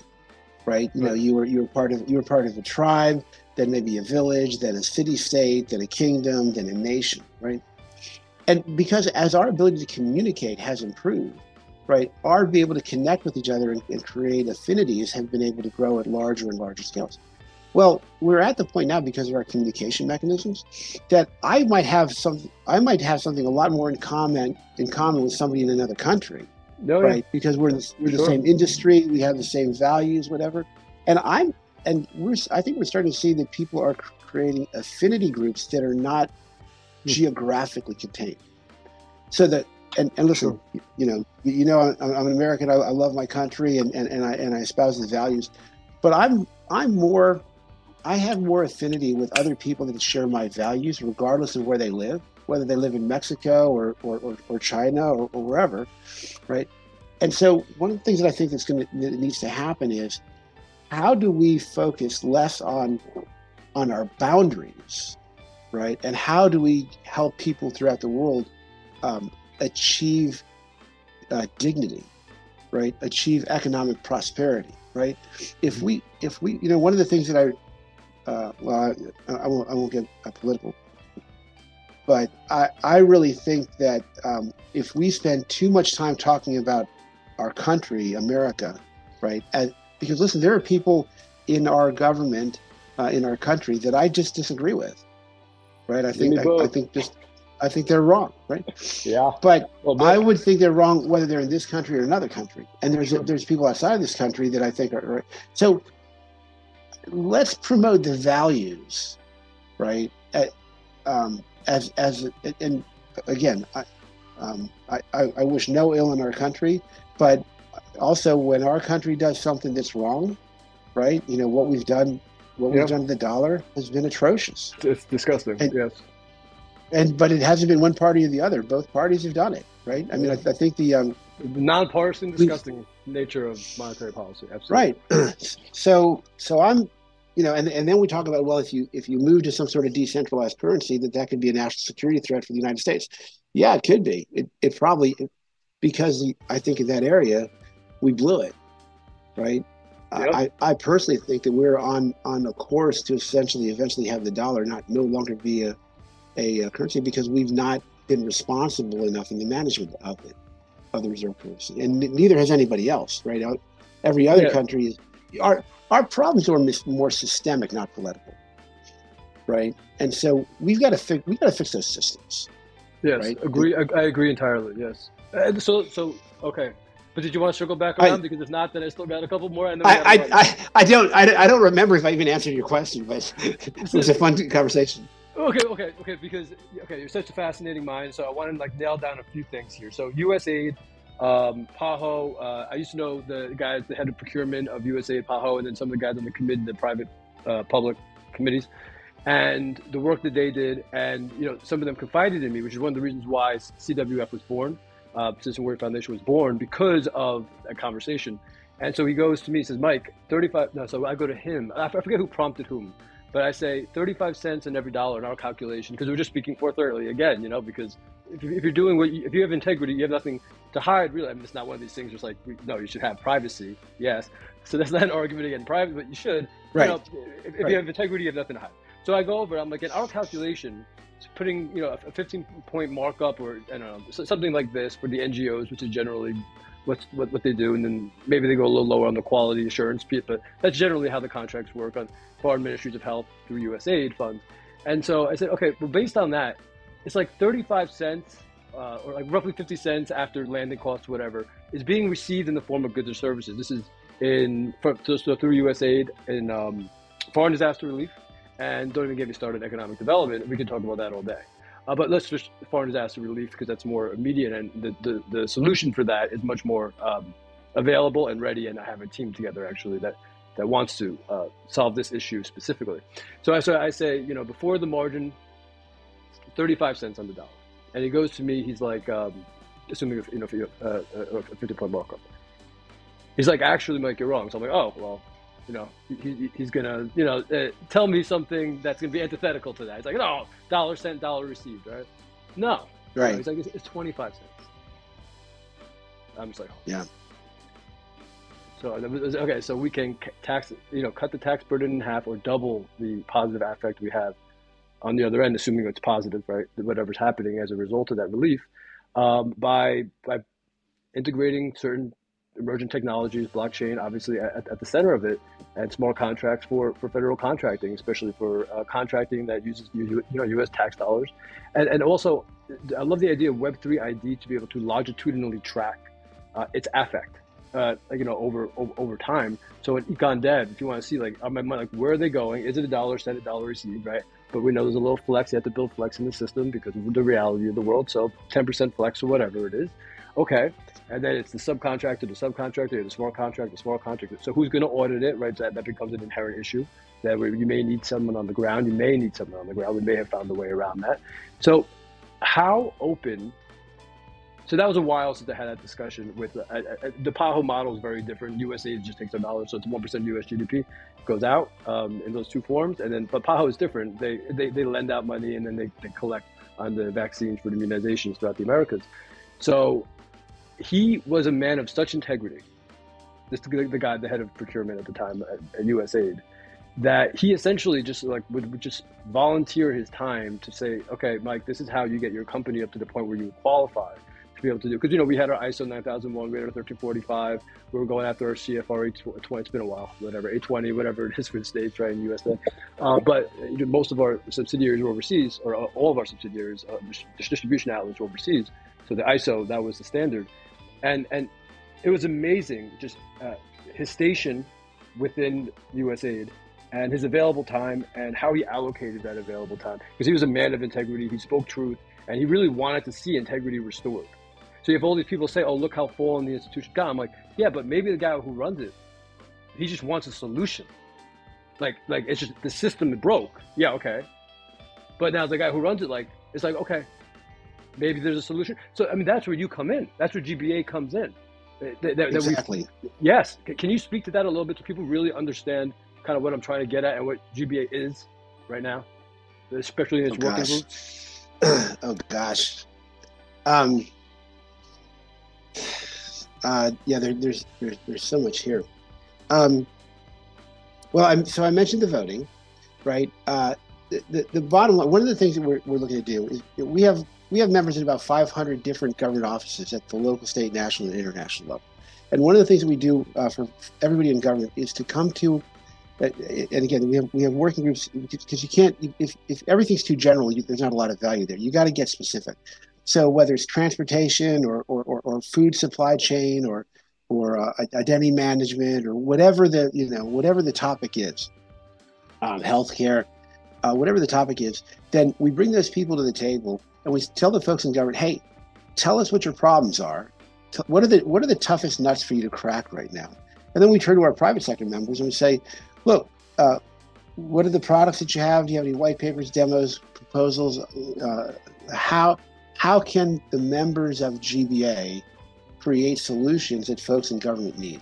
right? You were part of a tribe, then maybe a village, then a city-state, then a kingdom, then a nation, right? And because as our ability to communicate has improved, right, our being able to connect with each other and create affinities have been able to grow at larger and larger scales. Well, we're at the point now, because of our communication mechanisms, that I might have something a lot more in common with somebody in another country, right? Because we're the same industry, we have the same values, whatever. And I think we're starting to see that people are creating affinity groups that are not geographically contained. So that, and listen, I'm an American. I love my country, and I espouse the values, but I have more affinity with other people that share my values, regardless of where they live, whether they live in Mexico or China or wherever, right? And so one of the things that I think that needs to happen is, how do we focus less on our boundaries, right? And how do we help people throughout the world achieve dignity, right? Achieve economic prosperity, right? If we, one of the things that I won't get political, but I really think that if we spend too much time talking about our country, America, right? Because listen, there are people in our government, in our country, that I just disagree with, right? I think they're wrong, right? Yeah. But I would think they're wrong whether they're in this country or another country. And there's people outside of this country that I think are right. So let's promote the values, right? And again, I wish no ill in our country, but also when our country does something that's wrong, right? What we've done to the dollar has been atrocious. It's disgusting. Yes. But it hasn't been one party or the other. Both parties have done it, right? I mean, I think the nonpartisan, disgusting nature of monetary policy. Absolutely. Right. So I'm, and then we talk about, well, if you move to some sort of decentralized currency, that could be a national security threat for the United States. Yeah, it could be. It probably, because I think in that area, we blew it, right? Yep. I personally think that we're on a course to eventually have the dollar no longer be a currency, because we've not been responsible enough in the management of it, of the reserve currency, and neither has anybody else, right? Every other country is our problems are more systemic, not political, right? And so we got to fix those systems. Yes, right? agree. I agree entirely. Yes. So okay. But did you want to circle back around? Because if not, then I still got a couple more. And then I don't remember if I even answered your question, but it was a fun conversation. Okay. Because you're such a fascinating mind. So I want to like nail down a few things here. So USAID, PAHO. I used to know the guys, the head of procurement of USAID, PAHO, and then some of the guys on the committee, the private, public committees, and the work that they did. And some of them confided in me, which is one of the reasons why CWF was born. Citizen Warrior Foundation was born because of that conversation. And so he goes to me, he says, Mike, 35, no, so I go to him. I forget who prompted whom, but I say 35 cents in every dollar in our calculation, because we're just speaking forthrightly again, because if you're doing if you have integrity, you have nothing to hide, really. I mean, it's not one of these things just like, no, you should have privacy. Yes. So that's not an argument against private, but you should. Right. If you have integrity, you have nothing to hide. So I go over, I'm like, in our calculation, putting a 15-point markup, or I don't know, something like this for the NGOs, which is generally what they do, and then maybe they go a little lower on the quality assurance piece, but that's generally how the contracts work on foreign ministries of health through USAID funds. And so I said, okay, well, based on that, it's like 35 cents or like roughly 50 cents after landing costs, whatever, is being received in the form of goods or services. This is so through USAID in foreign disaster relief. And don't even get me started on economic development. We can talk about that all day. But let's just foreign disaster relief, because that's more immediate, and the solution for that is much more available and ready. And I have a team together actually that wants to solve this issue specifically. So I say, before the margin, 35 cents on the dollar. And he goes to me, he's like, assuming a 50-point markup. He's like, actually, Mike, you're wrong. So I'm like, oh, well. He's gonna, tell me something that's gonna be antithetical to that. He's like, no, dollar sent, dollar received, right? No, right. He's like, it's 25 cents. I'm just like, oh. Yeah. So okay, so we can cut the tax burden in half, or double the positive affect we have on the other end, assuming it's positive, right? Whatever's happening as a result of that relief, by integrating certain emergent technologies, blockchain, obviously at the center of it, and smart contracts for federal contracting, especially for contracting that uses U.S. tax dollars, and also I love the idea of Web3 ID to be able to longitudinally track its affect, over time. So in econ dev, if you want to see like on my money, like where are they going? Is it a dollar sent, a dollar received, right? But we know there's a little flex. You have to build flex in the system because of the reality of the world. So 10% flex or whatever it is. Okay. And then it's the subcontractor, the smart contractor. So who's going to audit it, right? That becomes an inherent issue. That you may need someone on the ground. We may have found a way around that. So how open? So that was a while since I had that discussion with the PAHO model is very different. USAID just takes $1, so it's 1% US GDP goes out in those two forms. But PAHO is different. They lend out money, and then they collect on the vaccines for the immunizations throughout the Americas. So he was a man of such integrity, the guy, the head of procurement at the time at USAID, that he essentially just would just volunteer his time to say, okay, Mike, this is how you get your company up to the point where you qualify to be able to do. Because we had our ISO 9001, we had our 1345, we were going after our CFR 820. It's been a while, whatever 820, whatever it is for the states, right, in USA. But most of our subsidiaries were overseas, or all of our subsidiaries, distribution outlets were overseas. So the ISO, that was the standard. And it was amazing, just his station within USAID and his available time and how he allocated that available time. Because he was a man of integrity, he spoke truth, and he really wanted to see integrity restored. So you have all these people say, oh, look how fallen the institution got. I'm like, yeah, but maybe the guy who runs it, he just wants a solution. Like it's just the system broke. Yeah, okay. But now the guy who runs it, it's like, okay, maybe there's a solution. So, I mean, that's where you come in. That's where GBA comes in. Exactly. Yes. Can you speak to that a little bit so people really understand kind of what I'm trying to get at and what GBA is right now, especially in its working group? Oh, gosh. Yeah, there's so much here. Well, so I mentioned the voting, right? The bottom line, one of the things that we're looking to do is we have members in about 500 different government offices at the local, state, national, and international level. And one of the things that we do for everybody in government is to come to, and again, we have working groups, because you can't, if everything's too general, there's not a lot of value there. You got to get specific. So whether it's transportation or food supply chain or identity management or whatever the topic is, healthcare, whatever the topic is, then we bring those people to the table and we tell the folks in government, hey, tell us what your problems are. What are the toughest nuts for you to crack right now? And then we turn to our private sector members and we say, look, what are the products that you have? Do you have any white papers, demos, proposals? How can the members of GBA create solutions that folks in government need?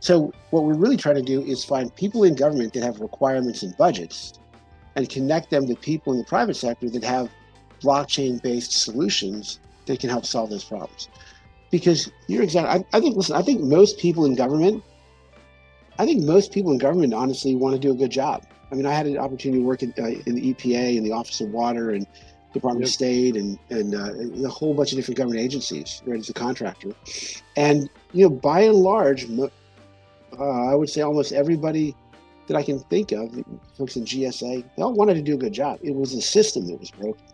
So what we're really trying to do is find people in government that have requirements and budgets and connect them to people in the private sector that have blockchain-based solutions that can help solve those problems. Because you're exactly, I think most people in government honestly want to do a good job. I mean, I had an opportunity to work in the EPA and the Office of Water and Department of State and a whole bunch of different government agencies, right, as a contractor. And, by and large, I would say almost everybody that I can think of, folks in GSA, they all wanted to do a good job. It was the system that was broken,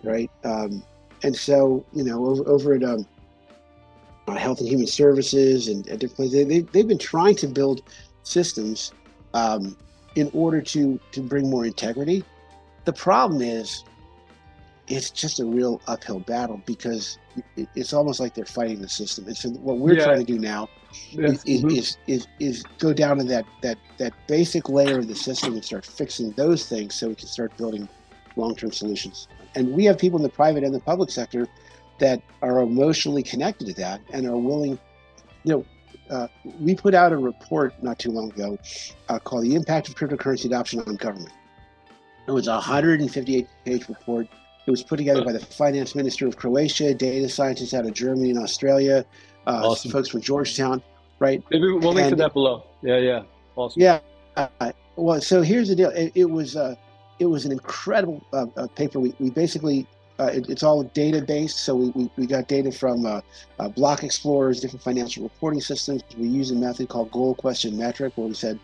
right? And so, over at Health and Human Services and different places, they've been trying to build systems in order to bring more integrity. The problem is, it's just a real uphill battle because it's almost like they're fighting the system. And so what we're trying to do now is go down to that basic layer of the system and start fixing those things so we can start building long-term solutions. And we have people in the private and the public sector that are emotionally connected to that and are willing. We put out a report not too long ago called The Impact of Cryptocurrency Adoption on Government. It was a 158-page report. It was put together by the finance minister of Croatia, data scientists out of Germany and Australia, awesome. Folks from Georgetown, right? Maybe we'll link to that below. Yeah, awesome. Yeah. Well, so here's the deal. It was an incredible paper. We basically, it's all data-based. So we got data from block explorers, different financial reporting systems. We use a method called goal, question, metric, where we said,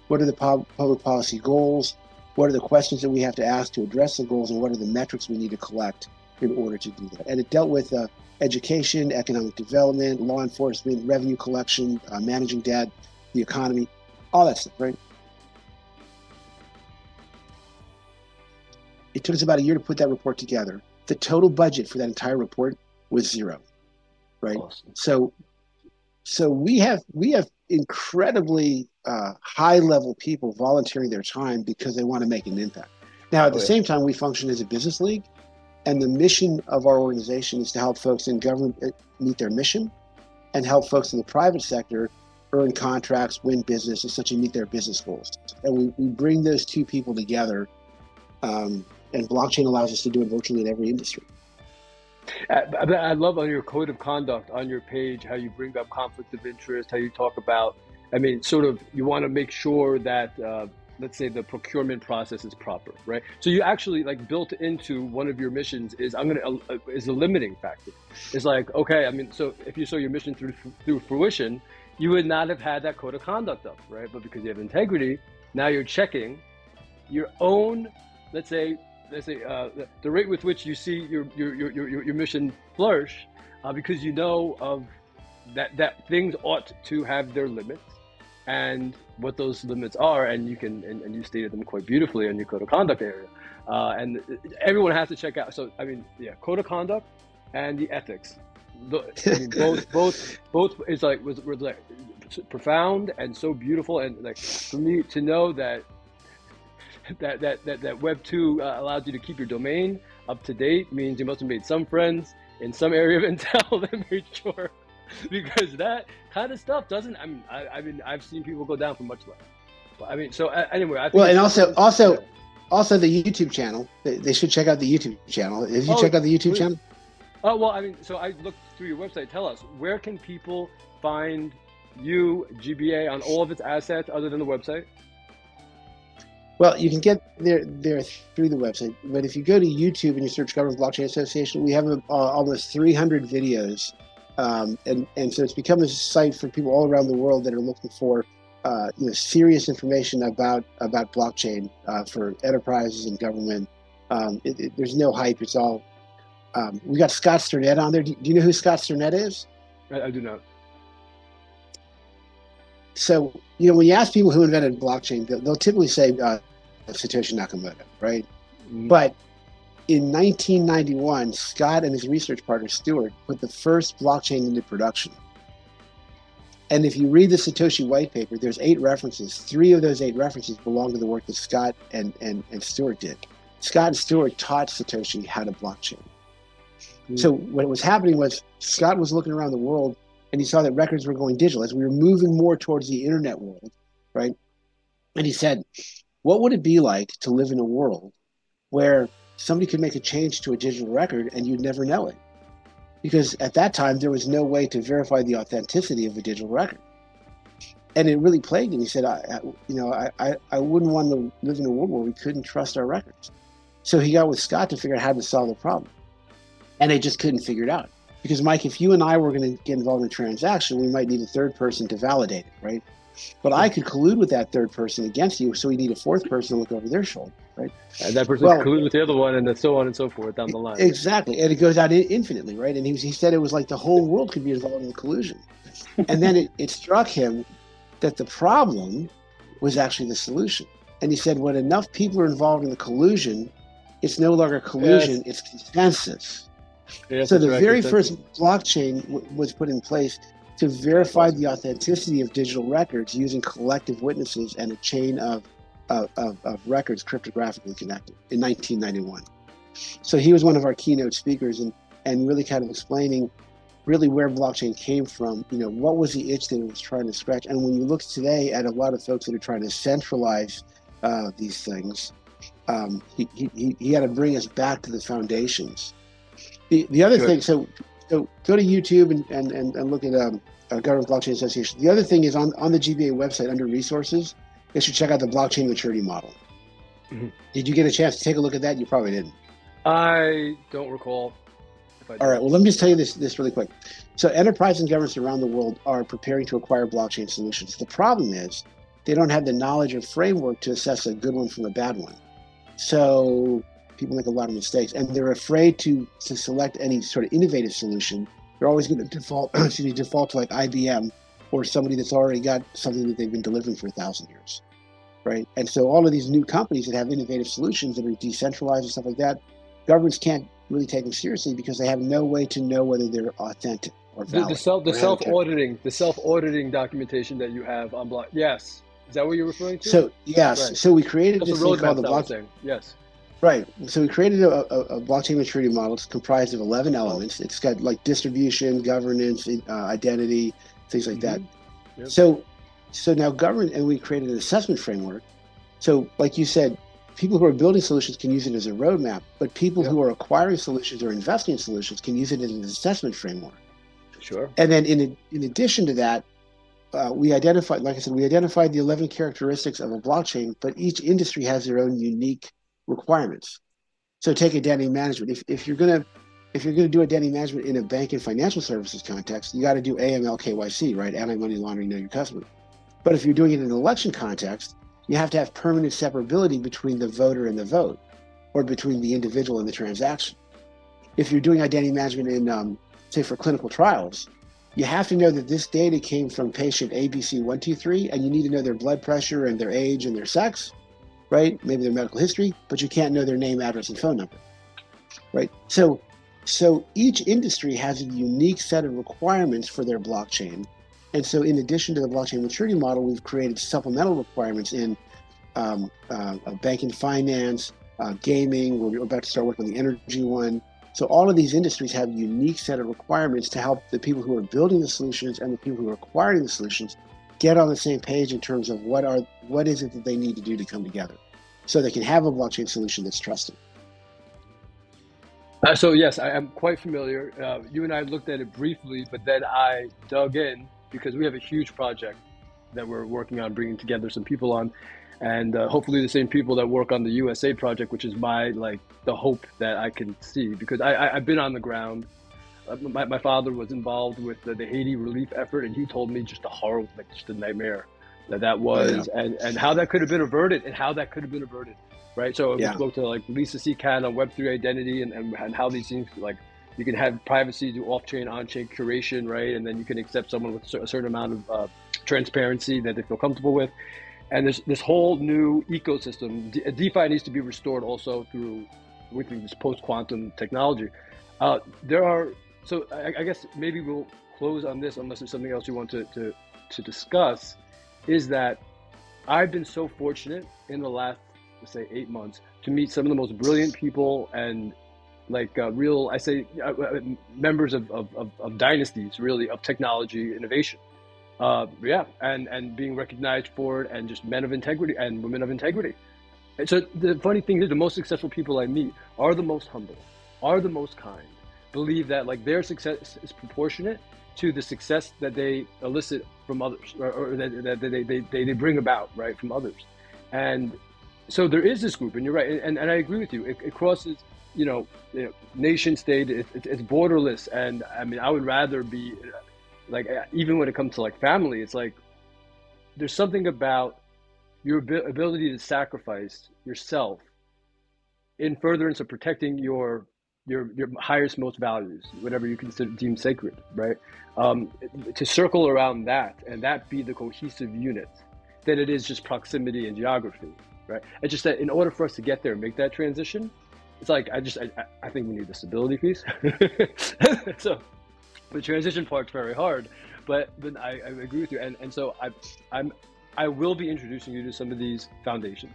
what are the public policy goals? What are the questions that we have to ask to address the goals, and what are the metrics we need to collect in order to do that? And it dealt with education, economic development, law enforcement, revenue collection, managing debt, the economy, all that stuff, right? It took us about a year to put that report together. The total budget for that entire report was $0, right? Awesome. So we have incredibly high-level people volunteering their time because they want to make an impact. Now, at the same time, we function as a business league, and the mission of our organization is to help folks in government meet their mission and help folks in the private sector earn contracts, win business, essentially meet their business goals. And we bring those two people together, and blockchain allows us to do it virtually in every industry. I love on your code of conduct on your page how you bring up conflict of interest, how you talk about, sort of you want to make sure that, let's say the procurement process is proper, right? So you actually built into one of your missions is is a limiting factor. It's like, okay, so if you saw your mission through fruition, you would not have had that code of conduct up, right? But because you have integrity, now you're checking your own, let's say the rate with which you see your mission flourish, because you know of that things ought to have their limits and what those limits are, and you stated them quite beautifully in your code of conduct area, and everyone has to check out. So code of conduct and the ethics, both is was profound and so beautiful, and for me to know that Web 2 allows you to keep your domain up to date means you must have made some friends in some area of Intel that made sure, because that kind of stuff doesn't. I've seen people go down for much less. Anyway. I think also the YouTube channel. They should check out the YouTube channel. If you check out the YouTube channel. Oh, well, I mean, so I looked through your website. Tell us, where can people find you, GBA, on all of its assets other than the website? Well, you can get there through the website, but if you go to YouTube and you search Government Blockchain Association, we have almost 300 videos, and so it's become a site for people all around the world that are looking for serious information about blockchain for enterprises and government. There's no hype; it's all. We got Scott Sternett on there. Do you know who Scott Sternett is? I do not. So, when you ask people who invented blockchain, they'll typically say Satoshi Nakamoto, right? Mm. But in 1991, Scott and his research partner, Steward, put the first blockchain into production. And if you read the Satoshi white paper, there's 8 references. 3 of those 8 references belong to the work that Scott and Steward did. Scott and Steward taught Satoshi how to blockchain. Mm. So what was happening was Scott was looking around the world and he saw that records were going digital as we were moving more towards the internet world, right? And he said, what would it be like to live in a world where somebody could make a change to a digital record and you'd never know it? Because at that time, there was no way to verify the authenticity of a digital record. And it really plagued him. He said, I wouldn't want to live in a world where we couldn't trust our records. So he got with Scott to figure out how to solve the problem. And they just couldn't figure it out. Because, Mike, if you and I were going to get involved in a transaction, we might need a third person to validate it, right? But I could collude with that third person against you, so we need a fourth person to look over their shoulder, right? And that person could collude with the other one, and then so on and so forth down the line. Exactly, and it goes out infinitely, right? And he said it was like the whole world could be involved in the collusion. And then it struck him that the problem was actually the solution. And he said, when enough people are involved in the collusion, it's no longer collusion, it's consensus. Yes, so the very first blockchain was put in place to verify the authenticity of digital records using collective witnesses and a chain of records cryptographically connected in 1991. So he was one of our keynote speakers and really kind of explaining really where blockchain came from, what was the itch that it was trying to scratch. And when you look today at a lot of folks that are trying to centralize these things, he had to bring us back to the foundations. The other thing, so go to YouTube and look at Government Blockchain Association. The other thing is on the GBA website under resources, you should check out the blockchain maturity model. Mm-hmm. Did you get a chance to take a look at that? You probably didn't. I don't recall. All right, well, let me just tell you this really quick. So enterprises and governments around the world are preparing to acquire blockchain solutions. The problem is they don't have the knowledge or framework to assess a good one from a bad one. So people make a lot of mistakes, and they're afraid to select any sort of innovative solution. They're always going to default to like IBM or somebody that's already got something that they've been delivering for 1,000 years, right? And so all of these new companies that have innovative solutions that are decentralized and stuff like that, governments can't really take them seriously because they have no way to know whether they're authentic or valid. The self-auditing documentation that you have on block. Yes, is that what you're referring to? So yes, right. So we created this thing called the blockchain. Yes. Right. So we created a blockchain maturity model. It's comprised of 11 elements. It's got like distribution, governance, identity, things like that. Yep. So now government, and we created an assessment framework. So like you said, people who are building solutions can use it as a roadmap, but people who are acquiring solutions or investing in solutions can use it as an assessment framework. Sure. And then in addition to that, we identified, like I said, the 11 characteristics of a blockchain, but each industry has their own unique requirements. So take identity management. If you're gonna do identity management in a bank and financial services context, you got to do AML KYC, right? Anti-money laundering, know your customer. But if you're doing it in an election context, you have to have permanent separability between the voter and the vote, or between the individual and the transaction. If you're doing identity management in, say, for clinical trials, you have to know that this data came from patient ABC123, and you need to know their blood pressure and their age and their sex, right? Maybe their medical history, but you can't know their name, address, and phone number, right? So each industry has a unique set of requirements for their blockchain. And so in addition to the blockchain maturity model, we've created supplemental requirements in banking, finance, gaming. We're about to start working on the energy one. So all of these industries have a unique set of requirements to help the people who are building the solutions and the people who are acquiring the solutions get on the same page in terms of what is it that they need to do to come together so they can have a blockchain solution that's trusted. So yes, I am quite familiar. You and I looked at it briefly, but then I dug in because we have a huge project that we're working on bringing together some people on, and hopefully the same people that work on the USA project, which is my like the hope that I can see because I've been on the ground. My father was involved with the Haiti relief effort, and he told me just a horror, like just a nightmare that Oh yeah, was, and how that could have been averted, and how that could have been averted, right? So we yeah, spoke to like Lisa C. Can on Web3 identity, and how these things like you can have privacy, do off-chain, on-chain curation, right? And then you can accept someone with a certain amount of transparency that they feel comfortable with. And there's this whole new ecosystem. DeFi needs to be restored also through with this post-quantum technology. There are so I guess maybe we'll close on this unless there's something else you want to discuss. Is that I've been so fortunate in the last, let's say, 8 months to meet some of the most brilliant people and like real, I say, members of dynasties, really, of technology innovation. Yeah, and being recognized for it, and just men of integrity and women of integrity. And so the funny thing is, the most successful people I meet are the most humble, are the most kind, believe that like their success is proportionate to the success that they elicit from others, or that they bring about, right, from others. And so there is this group, and you're right, and I agree with you. It crosses, nation state. It's borderless, and I mean, I would rather be like, even when it comes to like family, it's like there's something about your ability to sacrifice yourself in furtherance of protecting your highest, most values, whatever you consider deemed sacred, right? To circle around that and that be the cohesive unit, that it is just proximity and geography, right? It's just that in order for us to get there and make that transition, it's like I think we need the stability piece. So the transition part's very hard, but I agree with you, and so I will be introducing you to some of these foundations,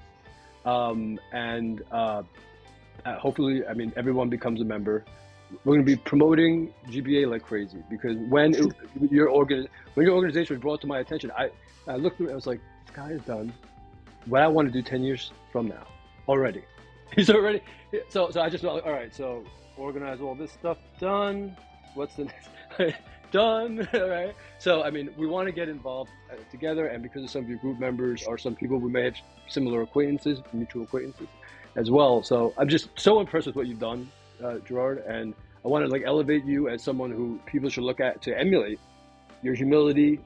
and hopefully, I mean, everyone becomes a member. We're going to be promoting GBA like crazy because when your organization was brought to my attention, I looked through it, I was like, this guy has done what I want to do 10 years from now already. He's already, so I just felt like, all right, so organize all this stuff, done. What's the next? Done. All right. So, I mean, we want to get involved together, and because of some of your group members or some people we may have similar acquaintances, mutual acquaintances as well. So I'm just so impressed with what you've done, Gerard, and I want to like elevate you as someone who people should look at to emulate your humility,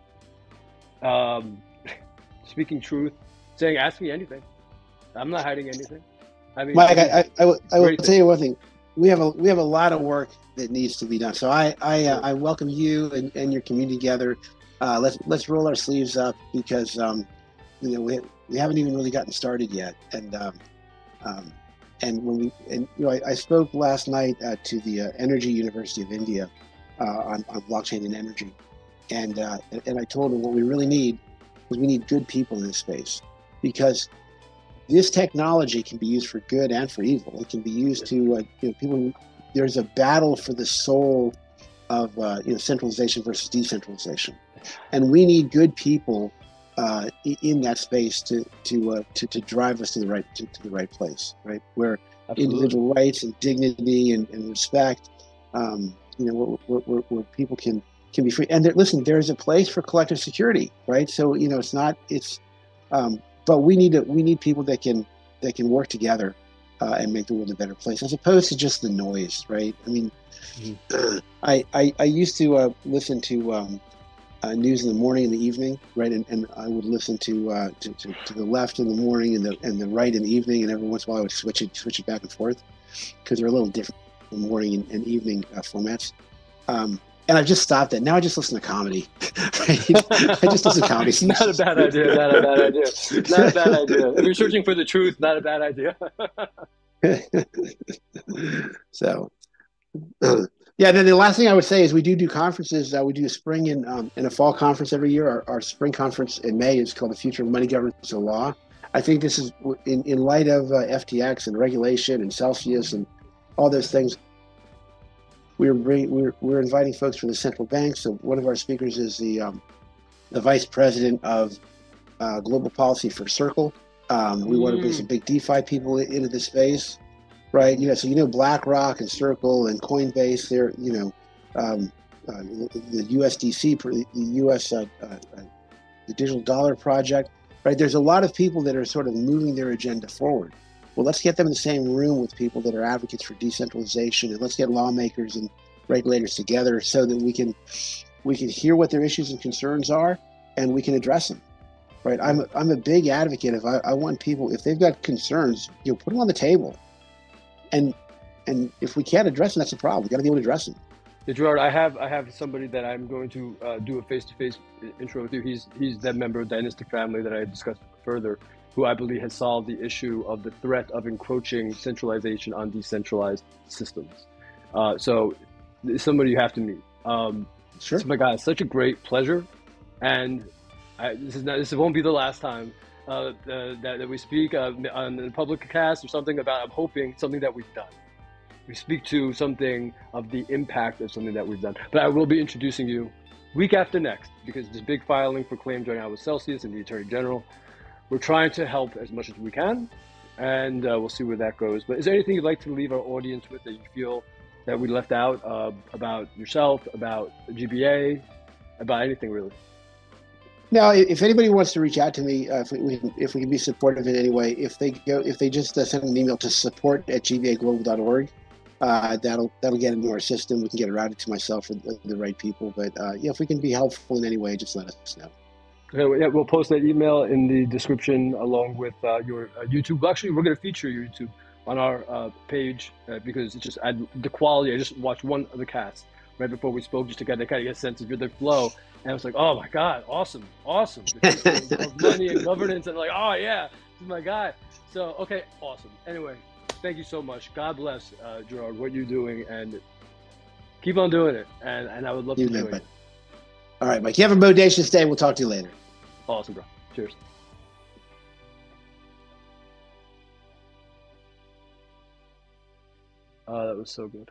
speaking truth, saying, ask me anything. I'm not hiding anything. I mean, Mike, I will tell you one thing. We have a lot of work that needs to be done. So I welcome you and your community together. Let's roll our sleeves up because we haven't even really gotten started yet. I spoke last night to the Energy University of India on blockchain and energy, and I told them what we really need is we need good people in this space, because this technology can be used for good and for evil. It can be used to people. There's a battle for the soul of centralization versus decentralization, and we need good people in that space to drive us to the right place, right, where Absolutely. Individual rights and dignity and respect, where people can be free. And listen, there's a place for collective security, right? So but we need people that can work together and make the world a better place, as opposed to just the noise, right? I mean, I used to listen to news in the morning and the evening, right? And I would listen to the left in the morning and the right in the evening, and every once in a while I would switch it back and forth because they're a little different in morning and evening formats. And I've just stopped it. Now I just listen to comedy. Right? I just listen to comedy. Not a bad idea. Not a bad idea. Not a bad idea. If you're searching for the truth, not a bad idea. So, yeah. Then the last thing I would say is we do conferences. We do a spring and a fall conference every year. Our spring conference in May is called the Future of Money Governance and Law. I think this is in light of FTX and regulation and Celsius and all those things. We're inviting folks from the central banks. So one of our speakers is the vice president of global policy for Circle. We want to bring some big DeFi people into this space. right? So BlackRock and Circle and Coinbase. They're the USDC, the US the Digital Dollar Project, right? There's a lot of people that are sort of moving their agenda forward. Well, let's get them in the same room with people that are advocates for decentralization, and let's get lawmakers and regulators together so that we can hear what their issues and concerns are, and we can address them. Right? I'm a big advocate of I want people, if they've got concerns, put them on the table, and if we can't address them, that's a problem. We got to be able to address them. Yeah, Gerard, I have somebody that I'm going to do a face-to-face intro with you. He's that member of the dynastic family that I discussed further, who I believe has solved the issue of the threat of encroaching centralization on decentralized systems. So it's somebody you have to meet. Sure. So my God, it's such a great pleasure, and this won't be the last time that we speak on the public cast or something about. I'm hoping something that we've done. We speak to something of the impact of something that we've done. But I will be introducing you week after next, because there's big filing for claims right now with Celsius and the Attorney General. We're trying to help as much as we can, and we'll see where that goes. But is there anything you'd like to leave our audience with that you feel that we left out about yourself, about GBA, about anything really? Now, if anybody wants to reach out to me, if we can be supportive in any way, if they just send an email to support@gbaglobal.org, that'll get into our system. We can get it routed to myself or the right people. But if we can be helpful in any way, just let us know. Okay, yeah, we'll post that email in the description along with your YouTube. Actually, we're going to feature your YouTube on our page because it's just the quality. I just watched one of the casts right before we spoke just to kind of get a sense of your flow. And I was like, oh my God, awesome. Of money and governance. And like, oh yeah, this is my guy. So, okay, awesome. Anyway, thank you so much. God bless, Gerard, what you're doing, and keep on doing it. And I would love to join you. All right, Mike. You have a bodacious day. We'll talk to you later. Awesome, bro. Cheers. That was so good.